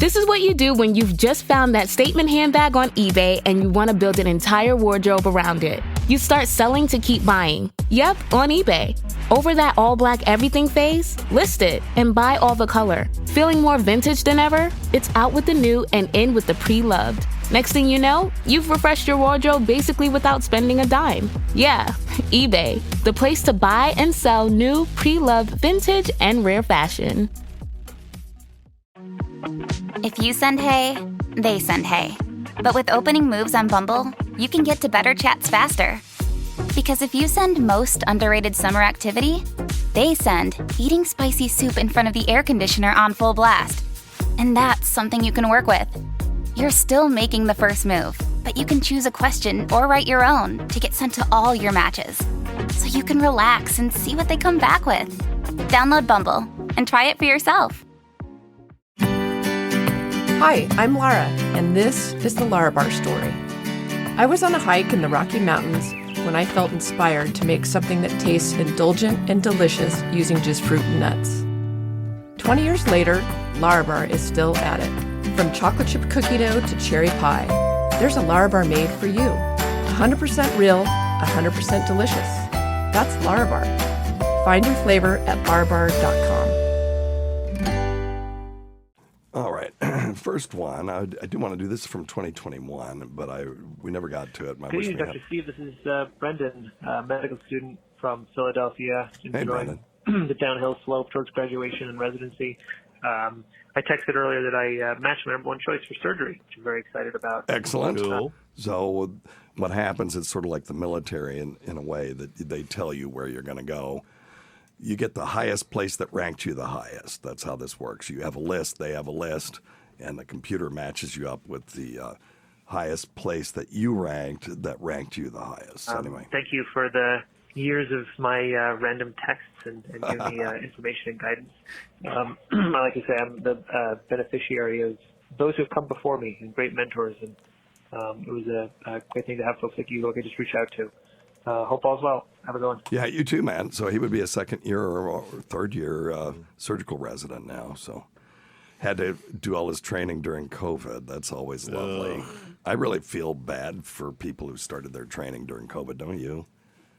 C: This is what you do when you've just found that statement handbag on eBay and you want to build an entire wardrobe around it. You start selling to keep buying. Yep, on eBay. Over that all-black everything phase? List it and buy all the color. Feeling more vintage than ever? It's out with the new and in with the pre-loved. Next thing you know, you've refreshed your wardrobe basically without spending a dime. Yeah, eBay, the place to buy and sell new, pre-loved, vintage, and rare fashion.
T: If you send hey, they send hey. But with opening moves on Bumble, you can get to better chats faster. Because if you send most underrated summer activity, they send eating spicy soup in front of the air conditioner on full blast. And that's something you can work with. You're still making the first move, but you can choose a question or write your own to get sent to all your matches. So you can relax and see what they come back with. Download Bumble and try it for yourself.
U: Hi, I'm Lara, and this is the Lara Bar story. I was on a hike in the Rocky Mountains when I felt inspired to make something that tastes indulgent and delicious using just fruit and nuts. 20 years later, Lara Bar is still at it. From chocolate chip cookie dough to cherry pie, there's a Lara Bar made for you. 100% real, 100% delicious. That's Lara Bar. Find your flavor at larabar.com.
I: All right, first one. I do want to do this from 2021, but we never got to it.
V: Good evening, Dr. Steve. This is Brendan, medical student from Philadelphia, enjoying the downhill slope towards graduation and residency. I texted earlier that I matched my number one choice for surgery, which I'm very excited about.
I: Excellent. Cool. So what happens, it's sort of like the military in a way that they tell you where you're going to go. You get the highest place that ranked you the highest. That's how this works. You have a list, they have a list, and the computer matches you up with the highest place that you ranked that ranked you the highest. Anyway.
V: Thank you for the years of my random texts and giving me information and guidance. Like I say, I'm the beneficiary of those who have come before me and great mentors, and it was a great thing to have folks like you who I could just reach out to. Hope all's well. Have a good one.
I: Yeah, you too, man. So he would be a second year or third year surgical resident now. So had to do all his training during COVID. That's always lovely. I really feel bad for people who started their training during COVID, don't you?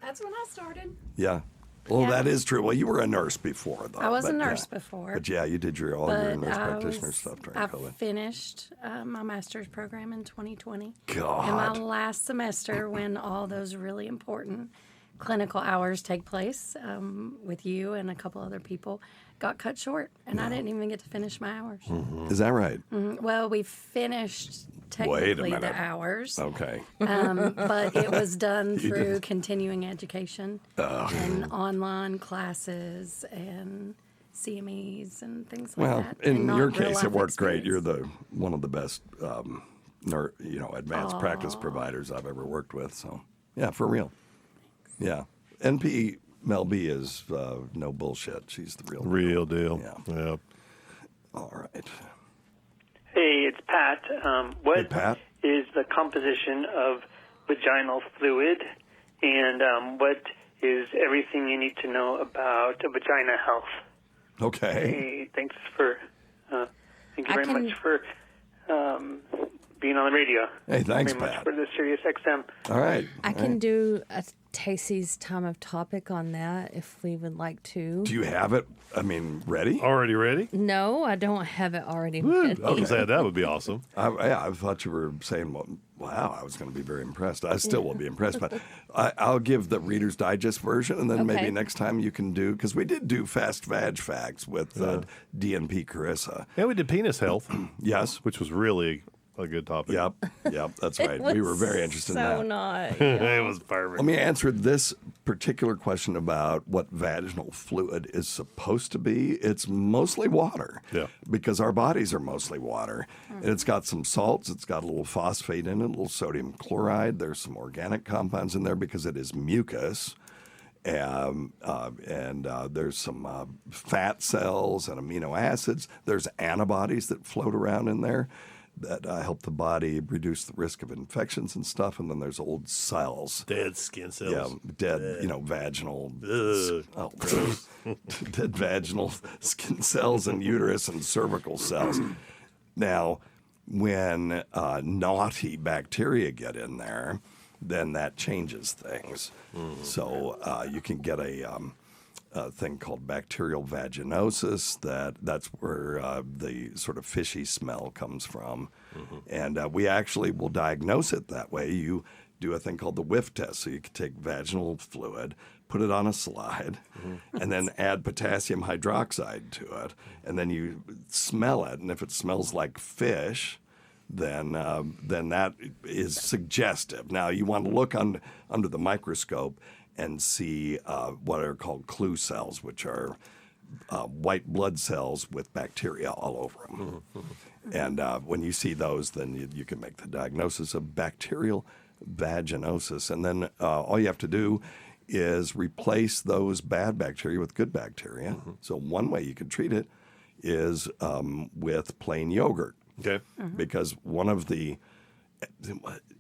J: That's when I started.
I: Yeah. Well,
J: Yeah.
I: that is true. Well, you were a nurse before, though.
J: I was a
I: but,
J: nurse
I: yeah.
J: before.
I: But yeah, you did all your nurse practitioner stuff during
J: I
I: COVID.
J: finished my master's program in 2020.
I: God.
J: In my last semester, when all those really important clinical hours take place with you and a couple other people, got cut short, and I didn't even get to finish my hours.
I: Mm-hmm. Is that right?
J: Well, we finished
I: Wait a
J: technically
I: minute.
J: the hours.
I: Okay.
J: But it was done
I: You
J: through
I: did.
J: continuing education and online classes and CMEs and things like
I: Well,
J: that.
I: in
J: and not
I: your
J: real
I: case, it
J: life
I: worked great.
J: experience.
I: You're one of the best, advanced practice providers I've ever worked with. So, yeah, for real. Yeah, NP Mel B is no bullshit. She's the real
N: deal.
I: Yeah.
N: Yep.
I: All right.
W: Hey, it's Pat. What
I: Hey, Pat.
W: is the composition of vaginal fluid, and what is everything you need to know about vagina health?
I: Okay.
W: Hey, thank you very much for being on the radio.
I: Hey, thanks,
W: very much
I: Pat.
W: for the Sirius XM.
I: All right.
K: I can do a Tacie's time of topic on that if we would like to.
I: Do you have it? I mean, ready?
N: Already ready?
K: No, I don't have it already ready.
N: I was saying that would be awesome.
I: I thought you were saying, well, wow, I was going to be very impressed. I still will be impressed, but I'll give the Reader's Digest version, and then maybe next time you can do, because we did do Fast Vag Facts with DNP Carissa.
N: Yeah, we did penis health.
I: Yes.
N: Which was really a good topic.
I: Yep, that's right. We were very interested in that.
K: Not.
N: It was perfect.
I: Let me answer this particular question about what vaginal fluid is supposed to be. It's mostly water.
N: Yeah.
I: Because our bodies are mostly water. And it's got some salts. It's got a little phosphate in it, a little sodium chloride. There's some organic compounds in there because it is mucus. And there's some fat cells and amino acids. There's antibodies that float around in there that help the body reduce the risk of infections and stuff. And then there's old cells.
N: Dead skin cells.
I: Yeah, dead, vaginal. Dead vaginal skin cells and uterus and cervical cells. Now, when naughty bacteria get in there, then that changes things. So you can get a thing called bacterial vaginosis. That's where the sort of fishy smell comes from. And we actually will diagnose it that way. You do a thing called the whiff test. So you can take vaginal fluid, put it on a slide, and then add potassium hydroxide to it. And then you smell it. And if it smells like fish, then that is suggestive. Now, you want to look under the microscope and see what are called clue cells, which are white blood cells with bacteria all over them. And when you see those, then you can make the diagnosis of bacterial vaginosis. And then all you have to do is replace those bad bacteria with good bacteria. So one way you can treat it is with plain yogurt.
N: Okay.
I: Because one of the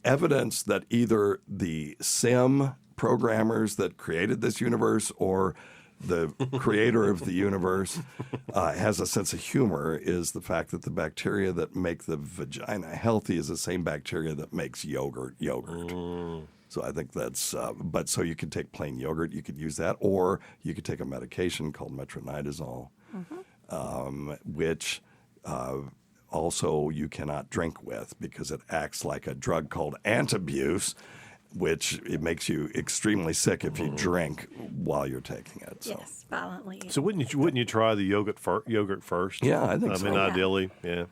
I: evidence that either the sim programmers that created this universe or the creator of the universe has a sense of humor is the fact that the bacteria that make the vagina healthy is the same bacteria that makes yogurt. So I think that's, but so you can take plain yogurt, you could use that, or you could take a medication called metronidazole, which also you cannot drink with because it acts like a drug called antabuse, which it makes you extremely sick if you drink while you're taking it. So.
J: Yes, violently.
N: So wouldn't you try the yogurt first?
I: Yeah, I think so.
N: I mean, ideally, yeah.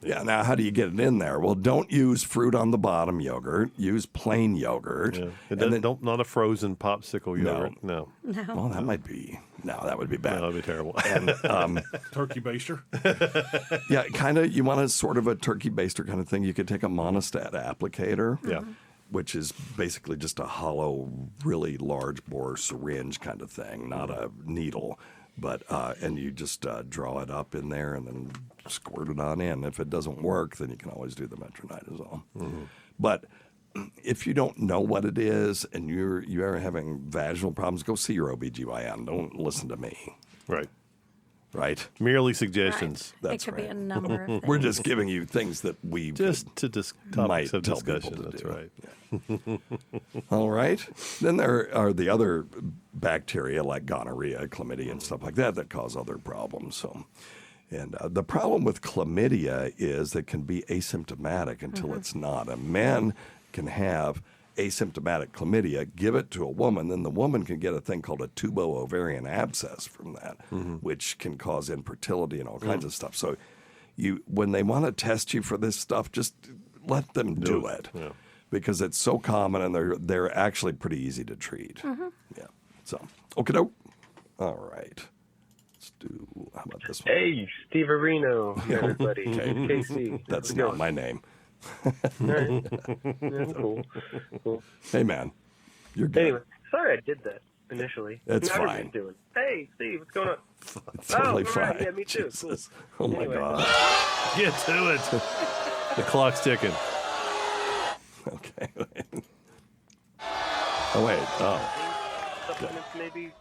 I: Yeah, now how do you get it in there? Well, don't use fruit on the bottom yogurt. Use plain yogurt.
N: Yeah. And then, not a frozen popsicle yogurt. No.
I: Well, that might be, that would be bad.
N: That would be terrible.
I: And,
O: turkey baster?
I: Yeah, kind of, you want a sort of a turkey baster kind of thing. You could take a monostat applicator.
N: Yeah.
I: Which is basically just a hollow, really large bore syringe kind of thing, not a needle. But and you just draw it up in there and then squirt it on in. If it doesn't work, then you can always do the metronidazole. But if you don't know what it is and you are having vaginal problems, go see your OBGYN. Don't listen to me. Right.
N: Merely suggestions.
J: Right. It could be a number of things.
I: We're just giving you things that we
N: topics of
I: tell
N: discussion.
I: people to
N: That's
I: do.
N: right.
I: All right. Then there are the other bacteria like gonorrhea, chlamydia, and stuff like that cause other problems. So, and the problem with chlamydia is it can be asymptomatic until it's not. A man can have asymptomatic chlamydia, give it to a woman, then the woman can get a thing called a tubo-ovarian abscess from that, which can cause infertility and all kinds of stuff. So when they want to test you for this stuff, just let them do it.
N: Yeah.
I: Because it's so common and they're actually pretty easy to treat. Yeah. So, okie-doke. All right. Let's do, how about this one?
A: Hey, Steve Areno, everybody.
I: Okay.
A: Casey.
I: That's not my name.
A: Yeah, cool.
I: Hey, man. You're good.
A: Anyway, sorry I did that initially.
I: It's
A: How are you
I: fine.
A: guys doing? Hey, Steve, what's going on?
I: It's totally
A: all
I: fine.
A: right, yeah, me too.
I: Jesus. Oh, my
A: Anyway.
I: God.
N: Get to it. The clock's ticking.
I: Okay. Oh, wait. Oh.
A: Supplements maybe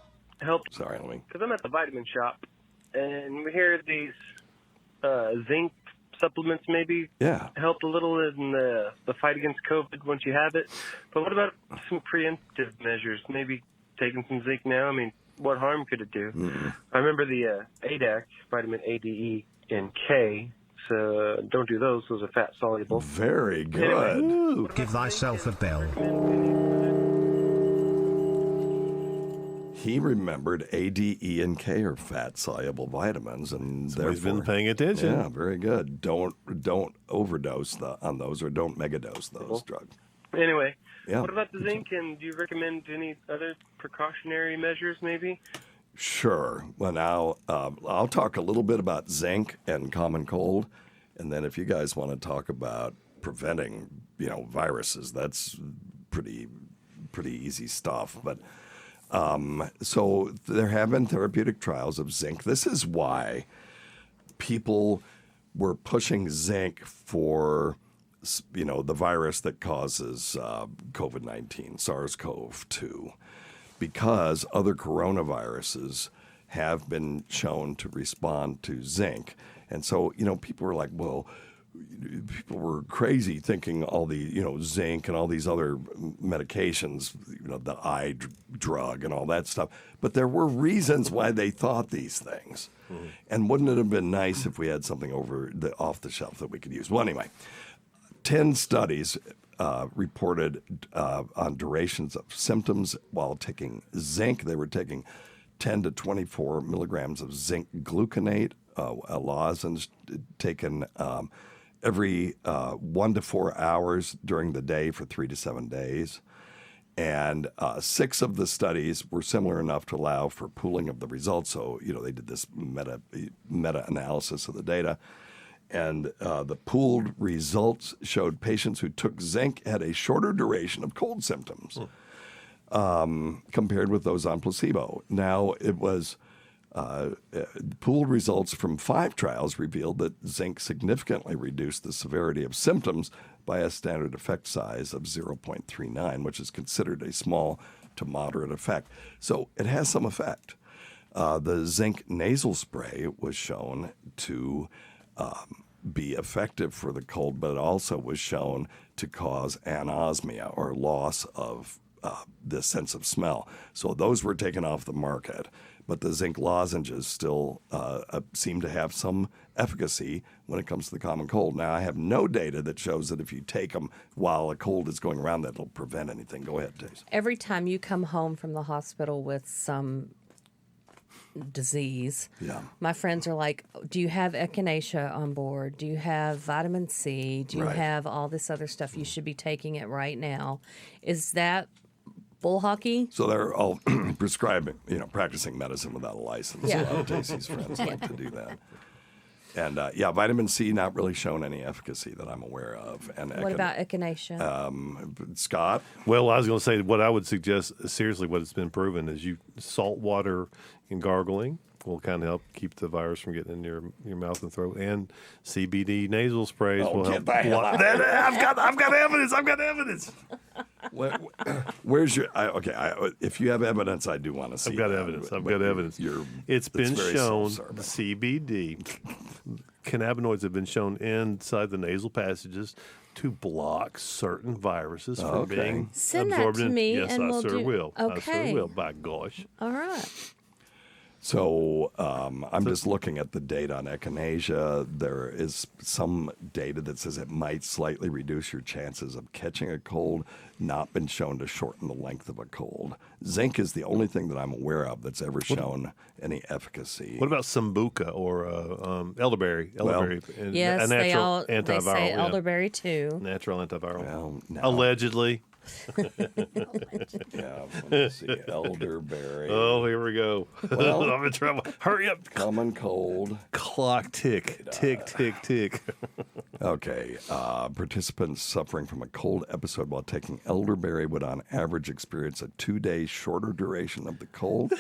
A: help.
I: Sorry, let me.
A: Because I'm at the vitamin shop, and we hear these zinc supplements maybe help a little in the fight against COVID once you have it. But what about some preemptive measures? Maybe taking some zinc now? I mean, what harm could it do? I remember the ADAC, vitamin A, D, E, and K. So don't do those. Those are fat soluble.
I: Very good.
A: Anyway,
B: Give thyself a bell.
I: He remembered A, D, E, and K are fat-soluble vitamins, and
N: Somebody's
I: therefore,
N: been paying attention.
I: Yeah, very good. Don't overdose on those, or don't megadose those drugs.
A: Anyway,
I: Yeah.
A: what about the zinc? And do you recommend any other precautionary measures maybe?
I: Sure. Well, now I'll talk a little bit about zinc and common cold, and then if you guys want to talk about preventing, viruses, that's pretty easy stuff. But so there have been therapeutic trials of zinc. This is why people were pushing zinc for, the virus that causes COVID-19, SARS-CoV-2, because other coronaviruses have been shown to respond to zinc. And so, people were like, well, people were crazy thinking all the, zinc and all these other medications, the eye drug and all that stuff. But there were reasons why they thought these things. Mm-hmm. And wouldn't it have been nice if we had something off the shelf that we could use? Well, anyway, 10 studies reported on durations of symptoms while taking zinc. They were taking 10 to 24 milligrams of zinc gluconate, a lozenge taken every 1 to 4 hours during the day for 3 to 7 days. And 6 of the studies were similar enough to allow for pooling of the results. So, they did this meta-analysis of the data. And the pooled results showed patients who took zinc had a shorter duration of cold symptoms compared with those on placebo. Now, it was pooled results from 5 trials revealed that zinc significantly reduced the severity of symptoms by a standard effect size of 0.39, which is considered a small to moderate effect. So it has some effect. The zinc nasal spray was shown to be effective for the cold, but it also was shown to cause anosmia, or loss of the sense of smell. So those were taken off the market. But the zinc lozenges still seem to have some efficacy when it comes to the common cold. Now, I have no data that shows that if you take them while a cold is going around, that it'll prevent anything. Go ahead, Tacie.
K: Every time you come home from the hospital with some disease, my friends are like, do you have echinacea on board? Do you have vitamin C? Do you have all this other stuff? You should be taking it right now. Is that bull hockey?
I: So they're all prescribing, practicing medicine without a license. A lot of Tacie's friends like to do that. And vitamin C not really shown any efficacy that I'm aware of. And
K: what about echinacea?
I: Scott?
N: Well, I was going to say what I would suggest, seriously, what has been proven is salt water and gargling will kind of help keep the virus from getting in your mouth and throat, and CBD nasal sprays will help. I've got evidence.
I: Where's your? If you have evidence, I do want to see.
N: I've got evidence. It's been shown CBD cannabinoids have been shown inside the nasal passages to block certain viruses from being
K: Send
N: absorbed.
K: That to me,
N: yes,
K: and
N: I
K: we'll
N: sure will.
K: Okay.
N: I sure will. By gosh.
K: All right.
I: So I'm just looking at the data on echinacea. There is some data that says it might slightly reduce your chances of catching a cold, not been shown to shorten the length of a cold. Zinc is the only thing that I'm aware of that's ever shown any efficacy.
N: What about sambuca or elderberry?
K: Yes,
N: a natural
K: they
N: antiviral.
K: say elderberry too.
N: Natural antiviral.
I: Well, no.
N: Allegedly.
I: Let's see. Elderberry.
N: Oh, here we go.
I: Well,
N: I'm in trouble. Hurry up.
I: Common cold.
N: Clock tick. Tick.
I: Okay. Participants suffering from a cold episode while taking elderberry would on average experience a 2-day shorter duration of the cold,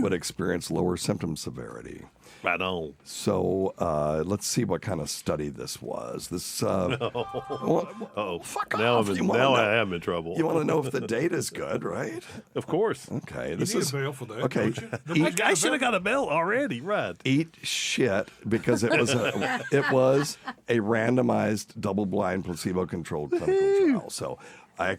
I: but experience lower symptom severity.
N: Right on.
I: So let's see what kind of study this was. This.
N: Oh,
I: fuck
N: now
I: off.
N: I am in trouble.
I: You want to know if the data's good, right?
N: Of course.
I: Okay.
O: You need a bell for that,
I: okay.
O: don't you?
N: I should have got a bell already. Right.
I: Eat shit, because it was a randomized, double-blind, placebo-controlled clinical trial. So.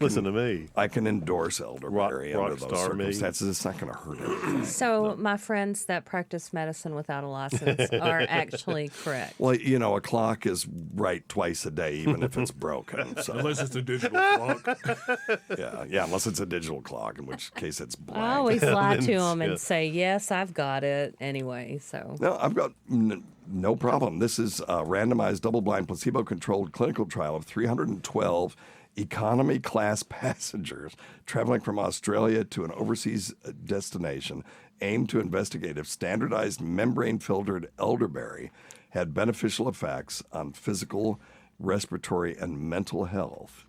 N: Listen to me.
I: I can endorse elderberry under
N: rock
I: those
N: star me.
I: circumstances. It's not going to hurt anything.
K: So my friends that practice medicine without a license are actually correct.
I: Well, a clock is right twice a day, even if it's broken. So.
O: Unless it's a digital clock.
I: Yeah, unless it's a digital clock, in which case it's blank.
K: I always lie to them and say, yes, I've got it anyway. So
I: No, I've got no problem. This is a randomized, double-blind, placebo-controlled clinical trial of 312 economy class passengers traveling from Australia to an overseas destination aimed to investigate if standardized membrane-filtered elderberry had beneficial effects on physical, respiratory, and mental health.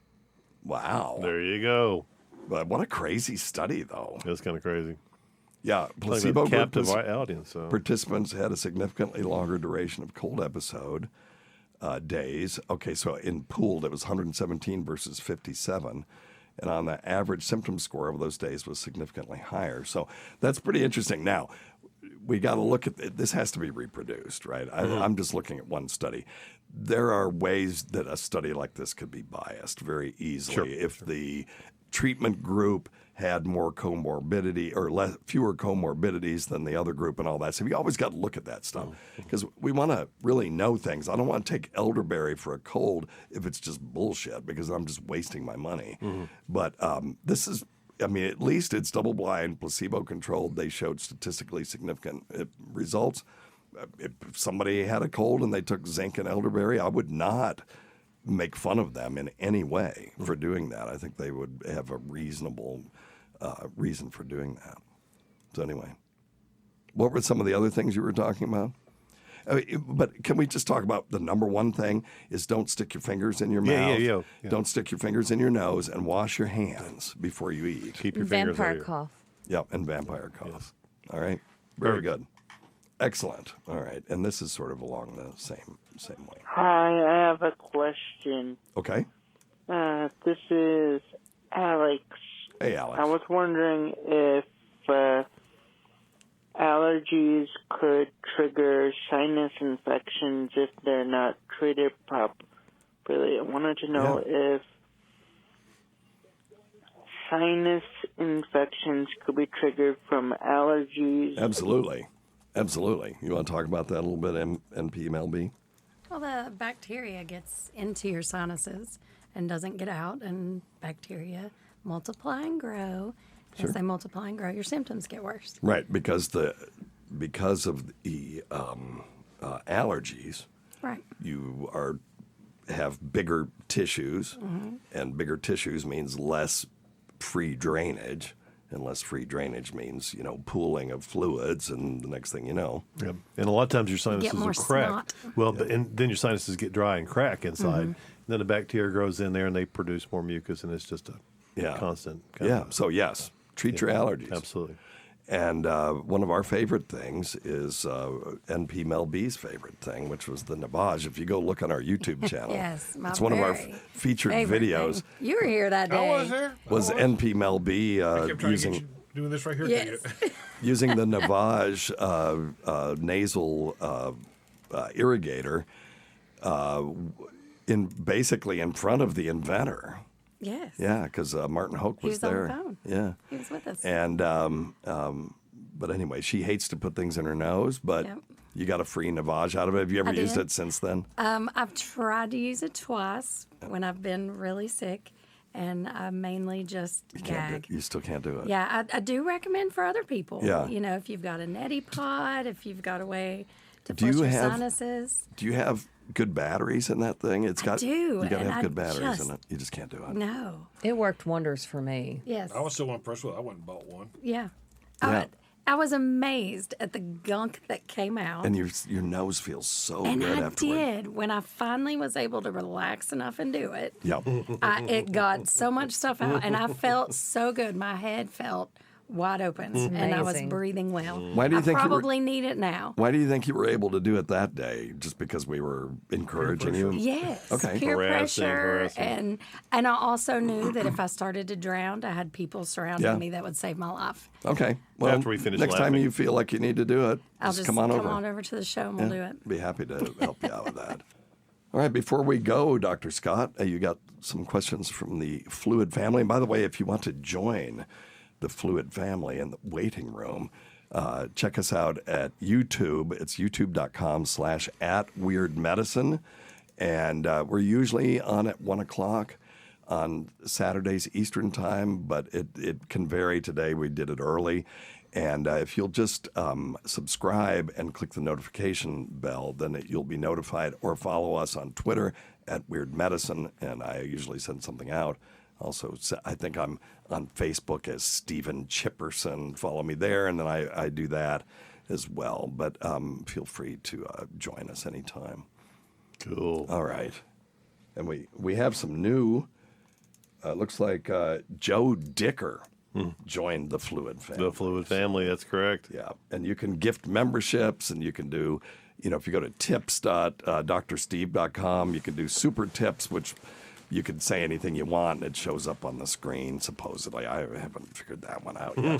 I: Wow.
N: There you go.
I: But what a crazy study, though.
N: That's kind of crazy.
I: Yeah, placebo
N: like captive audience. So.
I: Participants had a significantly longer duration of cold episode days. Okay, so in pooled, it was 117 versus 57. And on the average symptom score of those days was significantly higher. So that's pretty interesting. Now, we got to look at this. Has to be reproduced, right? I'm just looking at one study. There are ways that a study like this could be biased very easily. If the treatment group had more comorbidity or fewer comorbidities than the other group and all that. So we always got to look at that stuff because we want to really know things. I don't want to take elderberry for a cold if it's just bullshit because I'm just wasting my money. But this is, at least it's double-blind, placebo-controlled. They showed statistically significant results. If somebody had a cold and they took zinc and elderberry, I would not make fun of them in any way for doing that. I think they would have a reasonable reason for doing that. So anyway, what were some of the other things you were talking about? But can we just talk about the number one thing is don't stick your fingers in your mouth.
N: Yeah.
I: Don't stick your fingers in your nose and wash your hands before you eat.
N: Keep your fingers
K: vampire cough.
I: Yep, and vampire cough. Yes. All right. Very good. Excellent. All right. And this is sort of along the same way.
B: Hi, I have a question.
I: Okay.
B: This is Alex.
I: Hey, Alex.
B: I was wondering if allergies could trigger sinus infections if they're not treated properly. I wanted to know if sinus infections could be triggered from allergies.
I: Absolutely. You want to talk about that a little bit, NP Mel B?
J: Well, the bacteria gets into your sinuses and doesn't get out, and bacteria multiply and grow. As they multiply and grow, your symptoms get worse.
I: Right, because of the allergies,
J: right,
I: you have bigger tissues, and bigger tissues means less free drainage. And less free drainage means, pooling of fluids, and the next thing you know.
N: Yep. And a lot of times your sinuses will crack.
J: Snot.
N: Well, and then your sinuses get dry and crack inside. And then the bacteria grows in there, and they produce more mucus, and it's just a constant.
I: So, yes, treat your allergies.
N: Absolutely.
I: And one of our favorite things is NP Mel B's favorite thing, which was the navage. If you go look on our YouTube channel, it's one of our featured videos.
J: Thing. You were here that day.
O: I was there.
I: Was NP Mel B using
O: doing this right here?
J: Yes.
I: using the navage nasal irrigator basically in front of the inventor.
J: Yes.
I: Yeah, because Martin Hoke was there.
J: He was on the phone.
I: Yeah.
J: He was with us.
I: And but anyway, she hates to put things in her nose, but you got a free navage out of it. Have you ever used it since then?
J: I've tried to use it twice when I've been really sick, and I mainly just gag.
I: You still can't do it.
J: Yeah, I do recommend for other people.
I: Yeah.
J: If you've got a neti pot, if you've got a way to flush your sinuses.
I: Do you have good batteries in that thing? It's got.
J: I do.
I: You got to
J: and
I: have good batteries in it. You just can't do it.
J: No.
K: It worked wonders for me.
J: Yes.
O: I was so impressed with it. I went and bought one.
J: Yeah.
I: Yeah.
J: I was amazed at the gunk that came out.
I: And your nose feels so
J: and
I: good
J: I
I: afterward.
J: did. When I finally was able to relax enough and do it,
I: Yep.
J: it got so much stuff out, and I felt so good. My head felt wide open, and I was breathing well.
I: Why do you think
J: probably need it now.
I: Why do you think you were able to do it that day? Just because we were encouraging you?
J: Yes.
I: Okay.
J: Peer pressure, and I also knew that if I started to drown, I had people surrounding me that would save my life.
I: Okay. Well,
N: after we finish
I: next time you feel like you need to do it,
J: I'll just
I: come on over
J: to the show and we'll do it.
I: Be happy to help you out with that. All right, before we go, Dr. Scott, you got some questions from the Fluid family. And by the way, if you want to join the Fluid family in the waiting room, check us out at YouTube. It's youtube.com/@weirdmedicine. And we're usually on at 1 o'clock on Saturdays Eastern time, but it can vary. Today we did it early. And if you'll just subscribe and click the notification bell, then you'll be notified, or follow us on Twitter at Weird Medicine, and I usually send something out. Also, I think I'm on Facebook as Stephen Chipperson. Follow me there, and then I do that as well. But feel free to join us anytime.
N: Cool.
I: All right. And we have some new, looks like Joe Dicker joined the Fluid family.
N: The Fluid family, that's correct.
I: Yeah, and you can gift memberships, and you can do, if you go to tips.drsteve.com, you can do super tips, which you can say anything you want, and it shows up on the screen, supposedly. I haven't figured that one out yet.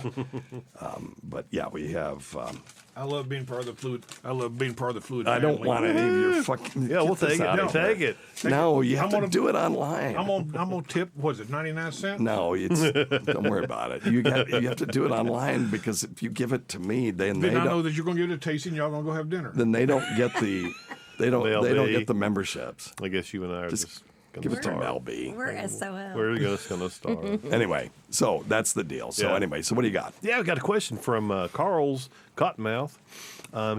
I: But yeah, we have...
O: I love being part of the Fluid. I love being part of the Fluid
I: I don't
O: family.
I: want any of your fucking...
N: Yeah, we'll take it. No, take it.
I: No, you have to do it online.
O: I'm on tip, what is it, 99 cents?
I: No, don't worry about it. You have to do it online, because if you give it to me, then
O: I know that you're going to give it to Tacie and y'all going to go have dinner.
I: Then they don't get the... They don't get the memberships.
N: I guess you and I are just
I: give it to Mel B.
J: We're SOL.
N: We're just going to start.
I: Anyway, so that's the deal. So anyway, so what do you got?
N: Yeah, we got a question from Carl's Cottonmouth.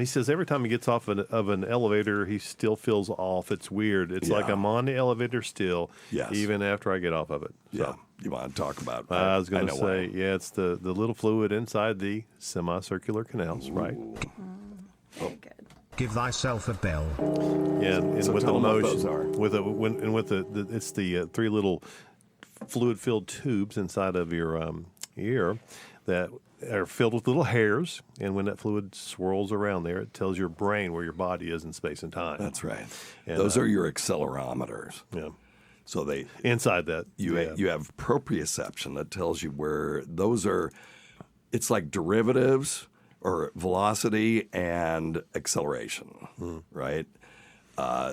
N: He says every time he gets off of an elevator, he still feels off. It's weird. It's like I'm on the elevator still, even after I get off of it. So,
I: yeah. You want to talk about?
N: I was going to say, it's the little fluid inside the semicircular canals, right?
J: Very good.
D: Give thyself a bell.
N: Yeah, and
I: So
N: with
I: tell
N: the
I: them what
N: motion,
I: those are.
N: it's the three little fluid-filled tubes inside of your ear that are filled with little hairs, and when that fluid swirls around there, it tells your brain where your body is in space and time.
I: That's right.
N: And,
I: those are your accelerometers.
N: Yeah.
I: So they
N: inside that
I: you have proprioception that tells you where those are. It's like derivatives or velocity and acceleration, right?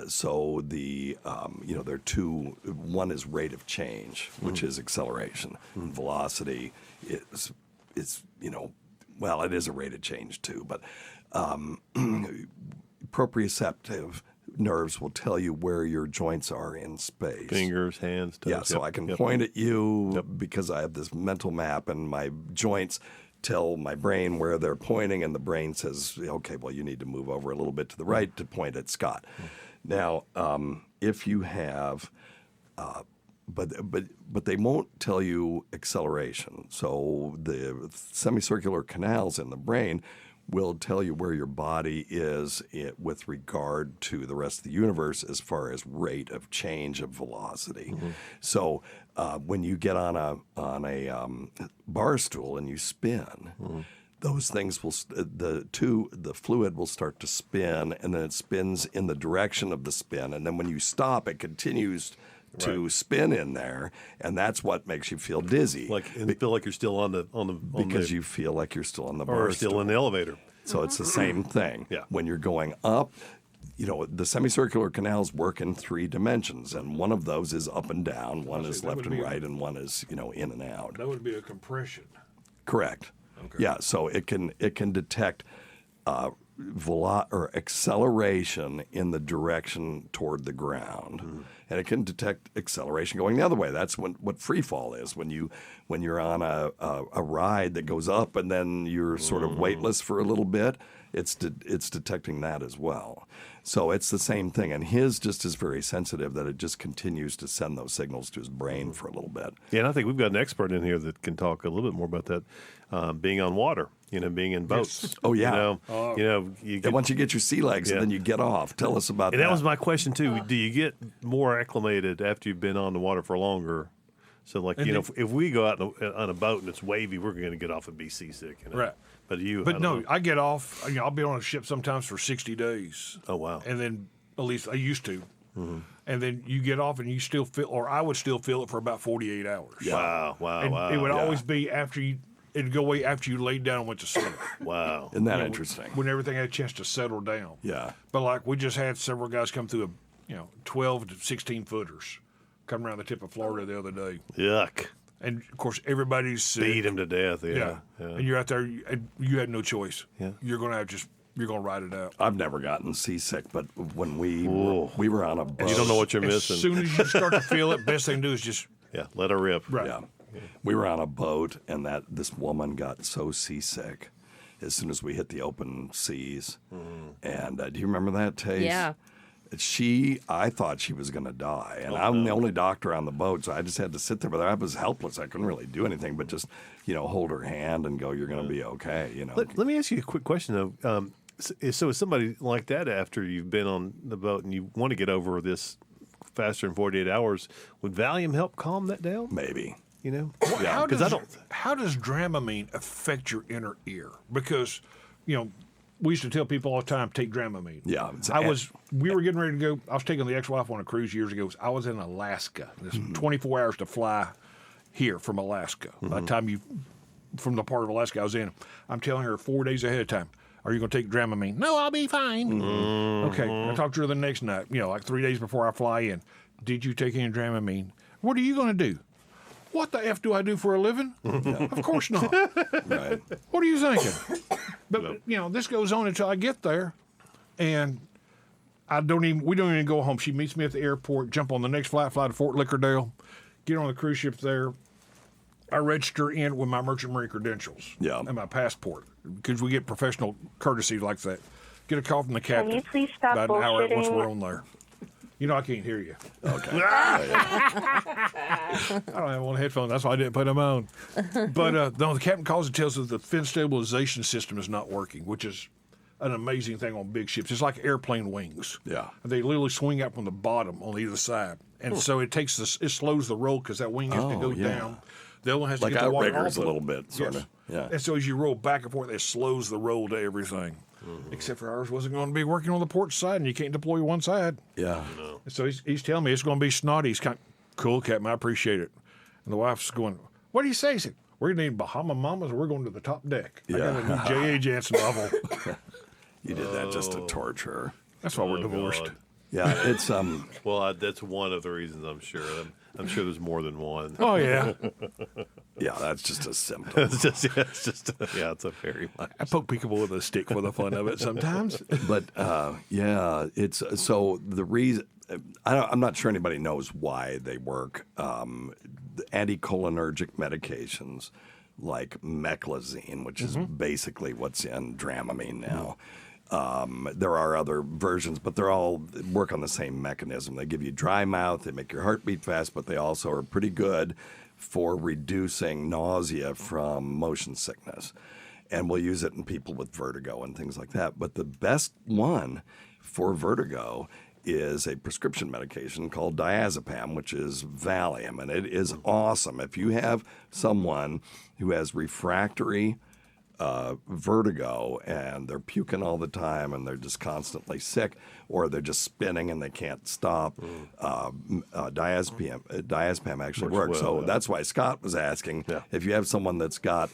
I: So the there are two. One is rate of change, which is acceleration. And velocity is it is a rate of change too, but proprioceptive nerves will tell you where your joints are in space.
N: Fingers, hands, toes.
I: Yeah, so I can point at you because I have this mental map, and my joints tell my brain where they're pointing, and the brain says, okay, well, you need to move over a little bit to the right to point at Scott. Now, if you have... But they won't tell you acceleration. So the semicircular canals in the brain will tell you where your body is with regard to the rest of the universe as far as rate of change of velocity. So when you get on a bar stool and you spin, those things will the fluid will start to spin, and then it spins in the direction of the spin, and then when you stop, it continues to spin in there, and that's what makes you feel dizzy.
N: You feel like you're still on the
I: you feel like you're still on the bar
N: or still in the elevator.
I: So it's the same thing.
N: Yeah.
I: When you're going up, the semicircular canals work in 3 dimensions, and one of those is up and down, one is left and right, and one is in and out.
O: That would be a compression.
I: Correct.
O: Okay.
I: Yeah. So it can detect or acceleration in the direction toward the ground, and it can detect acceleration going the other way. That's what free fall is. When you're on a ride that goes up and then you're sort of weightless for a little bit, it's detecting that as well. So it's the same thing, and his just is very sensitive that it just continues to send those signals to his brain for a little bit.
N: Yeah, and I think we've got an expert in here that can talk a little bit more about that, being on water, being in boats.
I: Yes. Oh, yeah.
N: Once
I: you get your sea legs and then you get off. Tell us about that.
N: And that was my question, too. Do you get more acclimated after you've been on the water for longer So, like,
O: And
N: you know,
O: then-
N: if we go out on a boat and it's wavy, we're going to get off and be seasick. You know?
O: Right.
N: But I
O: But
N: don't
O: no,
N: know.
O: I get off. You know, I'll be on a ship sometimes for 60 days.
N: Oh, wow.
O: And then, at least I used to.
N: Mhm.
O: And then you get off and you still feel, or I would still feel it for about 48 hours.
N: Wow, wow,
O: And
N: wow.
O: it would
N: Yeah.
O: always be after you, it'd go away after you laid down and went to sleep.
N: Wow.
I: Isn't that
O: You know,
I: interesting?
O: When everything had a chance to settle down.
I: Yeah.
O: But like we just had several guys come through 12 to 16 footers come around the tip of Florida the other day.
N: Yuck.
O: And of course, everybody's sick.
N: Beat them to death. Yeah.
O: And you're out there, and you had no choice.
N: Yeah.
O: You're going to you're going to ride it out.
I: I've never gotten seasick, but when we were on a boat.
N: You don't know what you're
O: As
N: missing.
O: soon as you start to feel it, best thing to do is just
N: let her rip.
O: Right.
I: Yeah. We were on a boat, and this woman got so seasick as soon as we hit the open seas. And do you remember that, Tace?
K: Yeah.
I: I thought she was going to die, and I'm the only doctor on the boat, so I just had to sit there with her. I was helpless. I couldn't really do anything but just, hold her hand and go, "You're going to be okay."
N: Let me ask you a quick question, though. So is somebody like that, after you've been on the boat and you want to get over this faster than 48 hours, would Valium help calm that down?
I: Maybe.
O: How does Dramamine affect your inner ear? Because, we used to tell people all the time, take Dramamine.
I: Yeah.
O: We were getting ready to go. I was taking the ex-wife on a cruise years ago. I was in Alaska. It's 24 hours to fly here from Alaska. By the time from the part of Alaska I was in, I'm telling her 4 days ahead of time, are you going to take Dramamine? No, I'll be fine. Okay. I talked to her the next night, like 3 days before I fly in. Did you take any Dramamine? What are you going to do? What the F do I do for a living? Of course not.
I: Right.
O: What are you thinking? But, this goes on until I get there, and we don't even go home. She meets me at the airport, jump on the next flight to Fort Lickerdale, get on the cruise ship there. I register in with my merchant marine credentials and my passport, because we get professional courtesy like that. Get a call from the captain.
F: Can you please stop
O: about an hour once
F: bullshitting?
O: we're on there. I can't hear you.
I: Okay.
O: I don't have one headphone. That's why I didn't put them on. But the captain calls and tells us the fin stabilization system is not working, which is an amazing thing on big ships. It's like airplane wings.
I: Yeah.
O: They literally swing out from the bottom on either side, and so it slows the roll because that wing has to go down. The other one has
I: like
O: to get the water
I: outriggers
O: off
I: a little bit, sort of. Yeah.
O: And so as you roll back and forth, it slows the roll to everything. Except for ours wasn't going to be working on the port side, and you can't deploy one side.
I: Yeah.
O: And so he's telling me it's going to be snotty. He's kind of, cool, Captain, I appreciate it. And the wife's going, what do you say? He said, we're going to need Bahama Mamas, or we're going to the top deck. I got a new J.A. Jansen novel.
I: You did that just to torture her.
O: That's why we're divorced.
N: God.
I: Yeah, it's
N: Well, that's one of the reasons, I'm sure. I'm sure there's more than one.
O: Oh yeah.
I: Yeah, that's just a symptom.
N: it's a very much.
O: I poke people with a stick for the fun of it sometimes.
I: But it's so the reason. I'm not sure anybody knows why they work. The anticholinergic medications like meclizine, which is basically what's in Dramamine now. There are other versions, but they're all work on the same mechanism. They give you dry mouth, they make your heart beat fast, but they also are pretty good for reducing nausea from motion sickness. And we'll use it in people with vertigo and things like that. But the best one for vertigo is a prescription medication called diazepam, which is Valium, and it is awesome. If you have someone who has refractory vertigo and they're puking all the time and they're just constantly sick, or they're just spinning and they can't stop, diazepam actually works.
N: Well,
I: so that's why Scott was asking if you have someone that's got,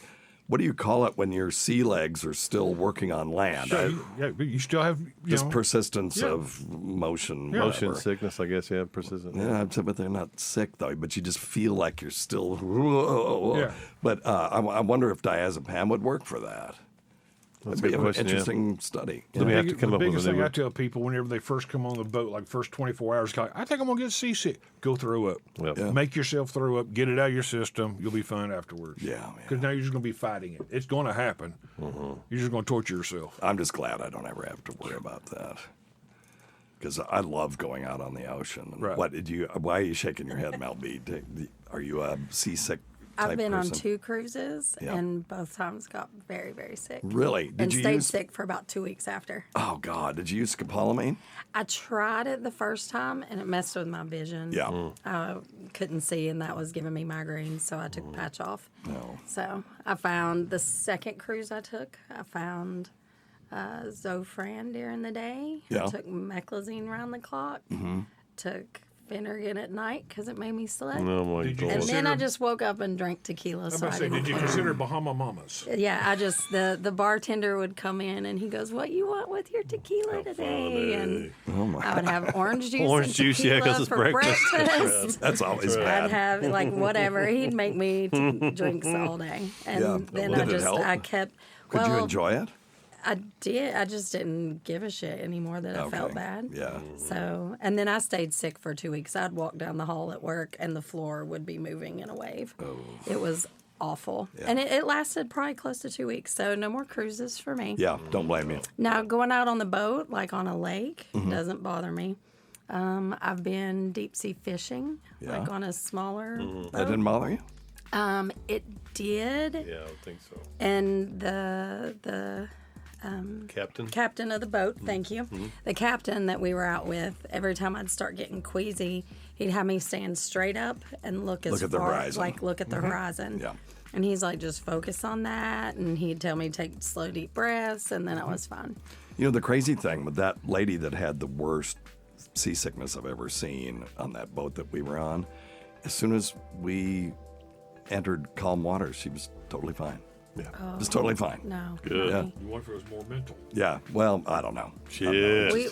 I: what do you call it when your sea legs are still working on land?
O: Sure, you still have
I: just persistence of motion.
N: Motion
I: whatever.
N: sickness, I guess. Yeah, persistent.
I: Yeah, but they're not sick though. But you just feel like you're still.
O: Yeah.
I: But I wonder if diazepam would work for that.
N: That's
I: That'd be
N: a good
I: an
N: question,
I: interesting study.
N: So we have to come
O: the
N: up with
O: biggest
N: a
O: thing
N: new
O: I tell people whenever they first come on the boat, like first 24 hours, like, I think I'm going to get seasick. Go throw up.
N: Yep.
I: Yeah.
O: Make yourself throw up. Get it out of your system. You'll be fine afterwards.
I: Yeah.
O: Because now you're just going to be fighting it. It's going to happen. You're just going to torture yourself.
I: I'm just glad I don't ever have to worry about that. Because I love going out on the ocean.
O: Right.
I: Why are you shaking your head, Mel B? Are you a seasick
J: I've been
I: person?
J: on 2 cruises,
I: Yeah.
J: and both times got very, very sick.
I: Really? Did
J: and
I: you
J: stayed
I: use-
J: sick for about 2 weeks after.
I: Oh, God. Did you use scopolamine?
J: I tried it the first time, and it messed with my vision.
I: Yeah.
J: I couldn't see, and that was giving me migraines, so I took the patch off.
I: No.
J: So I found the second cruise I took, I found Zofran during the day.
I: Yeah.
J: I took meclizine around the clock. Took Finnegan at night because it made me sweat.
N: Oh, my
O: Did you
N: God.
J: And then I
O: consider-
J: just woke up and drank tequila.
O: I was
J: So
O: about to say, did you consider Bahama Mamas?
J: Yeah, I just the bartender would come in and he goes, "What you want with your tequila today?" And
I: Oh, my.
J: I would have orange juice.
N: Orange
J: and
N: juice, yeah, 'cause
J: tequila
N: it's
J: for
N: breakfast.
I: That's always
J: I'd
I: bad.
J: have like whatever. He'd make me drinks all day, and
I: Yeah.
J: then
I: Did it
J: I
I: help?
J: kept.
I: Could
J: well,
I: you enjoy it?
J: I did. I just didn't give a shit anymore that I felt
I: Okay.
J: bad.
I: Yeah.
J: So, and then I stayed sick for 2 weeks. I'd walk down the hall at work and the floor would be moving in a wave.
I: Oh.
J: It was awful.
I: Yeah.
J: And it lasted probably close to 2 weeks. So, no more cruises for me.
I: Yeah, don't blame me.
J: Now, going out on the boat, like on a lake,
I: Mhm.
J: doesn't bother me. I've been deep sea fishing,
I: Yeah.
J: like on a smaller boat.
I: That didn't bother you?
J: It did.
N: Yeah, I think so.
J: And the captain of the boat, thank you. The captain that we were out with, every time I'd start getting queasy, he'd have me stand straight up and look as
I: Look at the
J: far,
I: horizon.
J: like look at the horizon.
I: Yeah.
J: And he's like, just focus on that. And he'd tell me to take slow, deep breaths, and then I was fine.
I: You know, the crazy thing with that lady that had the worst seasickness I've ever seen on that boat that we were on, as soon as we entered calm waters, she was totally fine. Yeah.
J: Oh,
I: Just totally fine.
J: No.
I: Good. Yeah.
O: You wonder if it was more mental.
I: Yeah. Well, I don't know.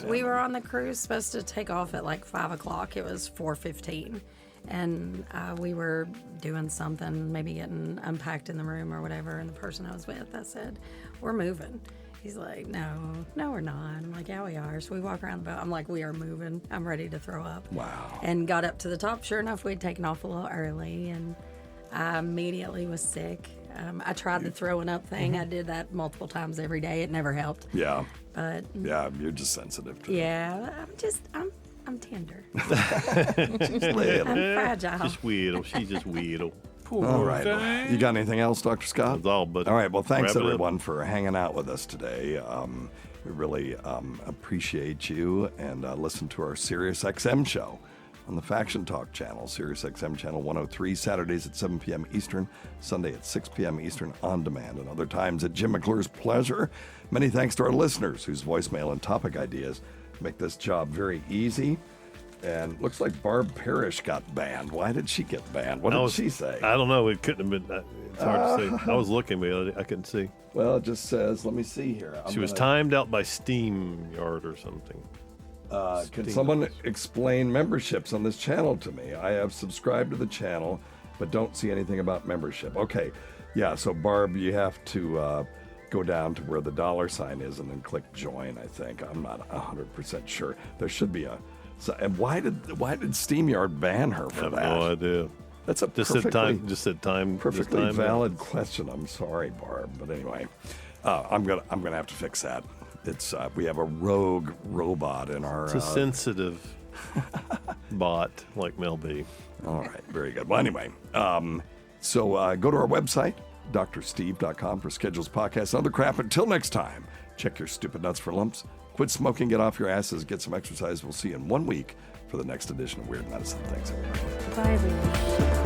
J: We were on the cruise supposed to take off at like 5 o'clock. It was 4:15, and we were doing something, maybe getting unpacked in the room or whatever. And the person I was with, I said, "We're moving." He's like, no, we're not. I'm like, yeah, we are. So we walk around the boat. I'm like, we are moving. I'm ready to throw up.
I: Wow.
J: And got up to the top. Sure enough, we'd taken off a little early, and I immediately was sick. I tried the throwing up thing. I did that multiple times every day. It never helped.
I: Yeah.
J: But
I: yeah, you're just sensitive to
J: yeah, I'm tender.
I: She's little.
J: I'm fragile.
N: Just weirdo. She's just weirdo.
I: All right. Well, you got anything else, Dr. Scott?
N: That's all, but
I: all right. Well, thanks
N: wrap it up.
I: everyone for hanging out with us today. We really appreciate you, and listen to our Sirius XM show on the Faction Talk channel, Sirius XM channel 103, Saturdays at 7 p.m. Eastern, Sunday at 6 p.m. Eastern on demand, and other times at Jim McClure's pleasure. Many thanks to our listeners whose voicemail and topic ideas make this job very easy. And looks like Barb Parrish got banned. Why did she get banned? What did she say?
N: I don't know. It couldn't have been. It's hard to say. I was looking, but I couldn't see.
I: Well, it just says, let me see here.
N: She was timed out by SteamYard or something.
I: Can someone explain memberships on this channel to me? I have subscribed to the channel, but don't see anything about membership. Okay. Yeah, so Barb, you have to go down to where the $ is and then click join, I think. I'm not 100% sure. There should be a... So, and why did SteamYard ban her for that?
N: I have no idea.
I: That's a
N: just
I: perfectly,
N: said time.
I: Perfectly valid question. I'm sorry, Barb, but anyway, I'm gonna have to fix that. It's we have a rogue robot in our.
N: It's a sensitive bot like Mel B.
I: All right, very good. Well, anyway, so go to our website, drsteve.com, for schedules, podcasts, and other crap. Until next time, check your stupid nuts for lumps. Quit smoking, get off your asses, get some exercise. We'll see you in 1 week for the next edition of Weird Medicine. Thanks, everybody.
J: Bye, everyone.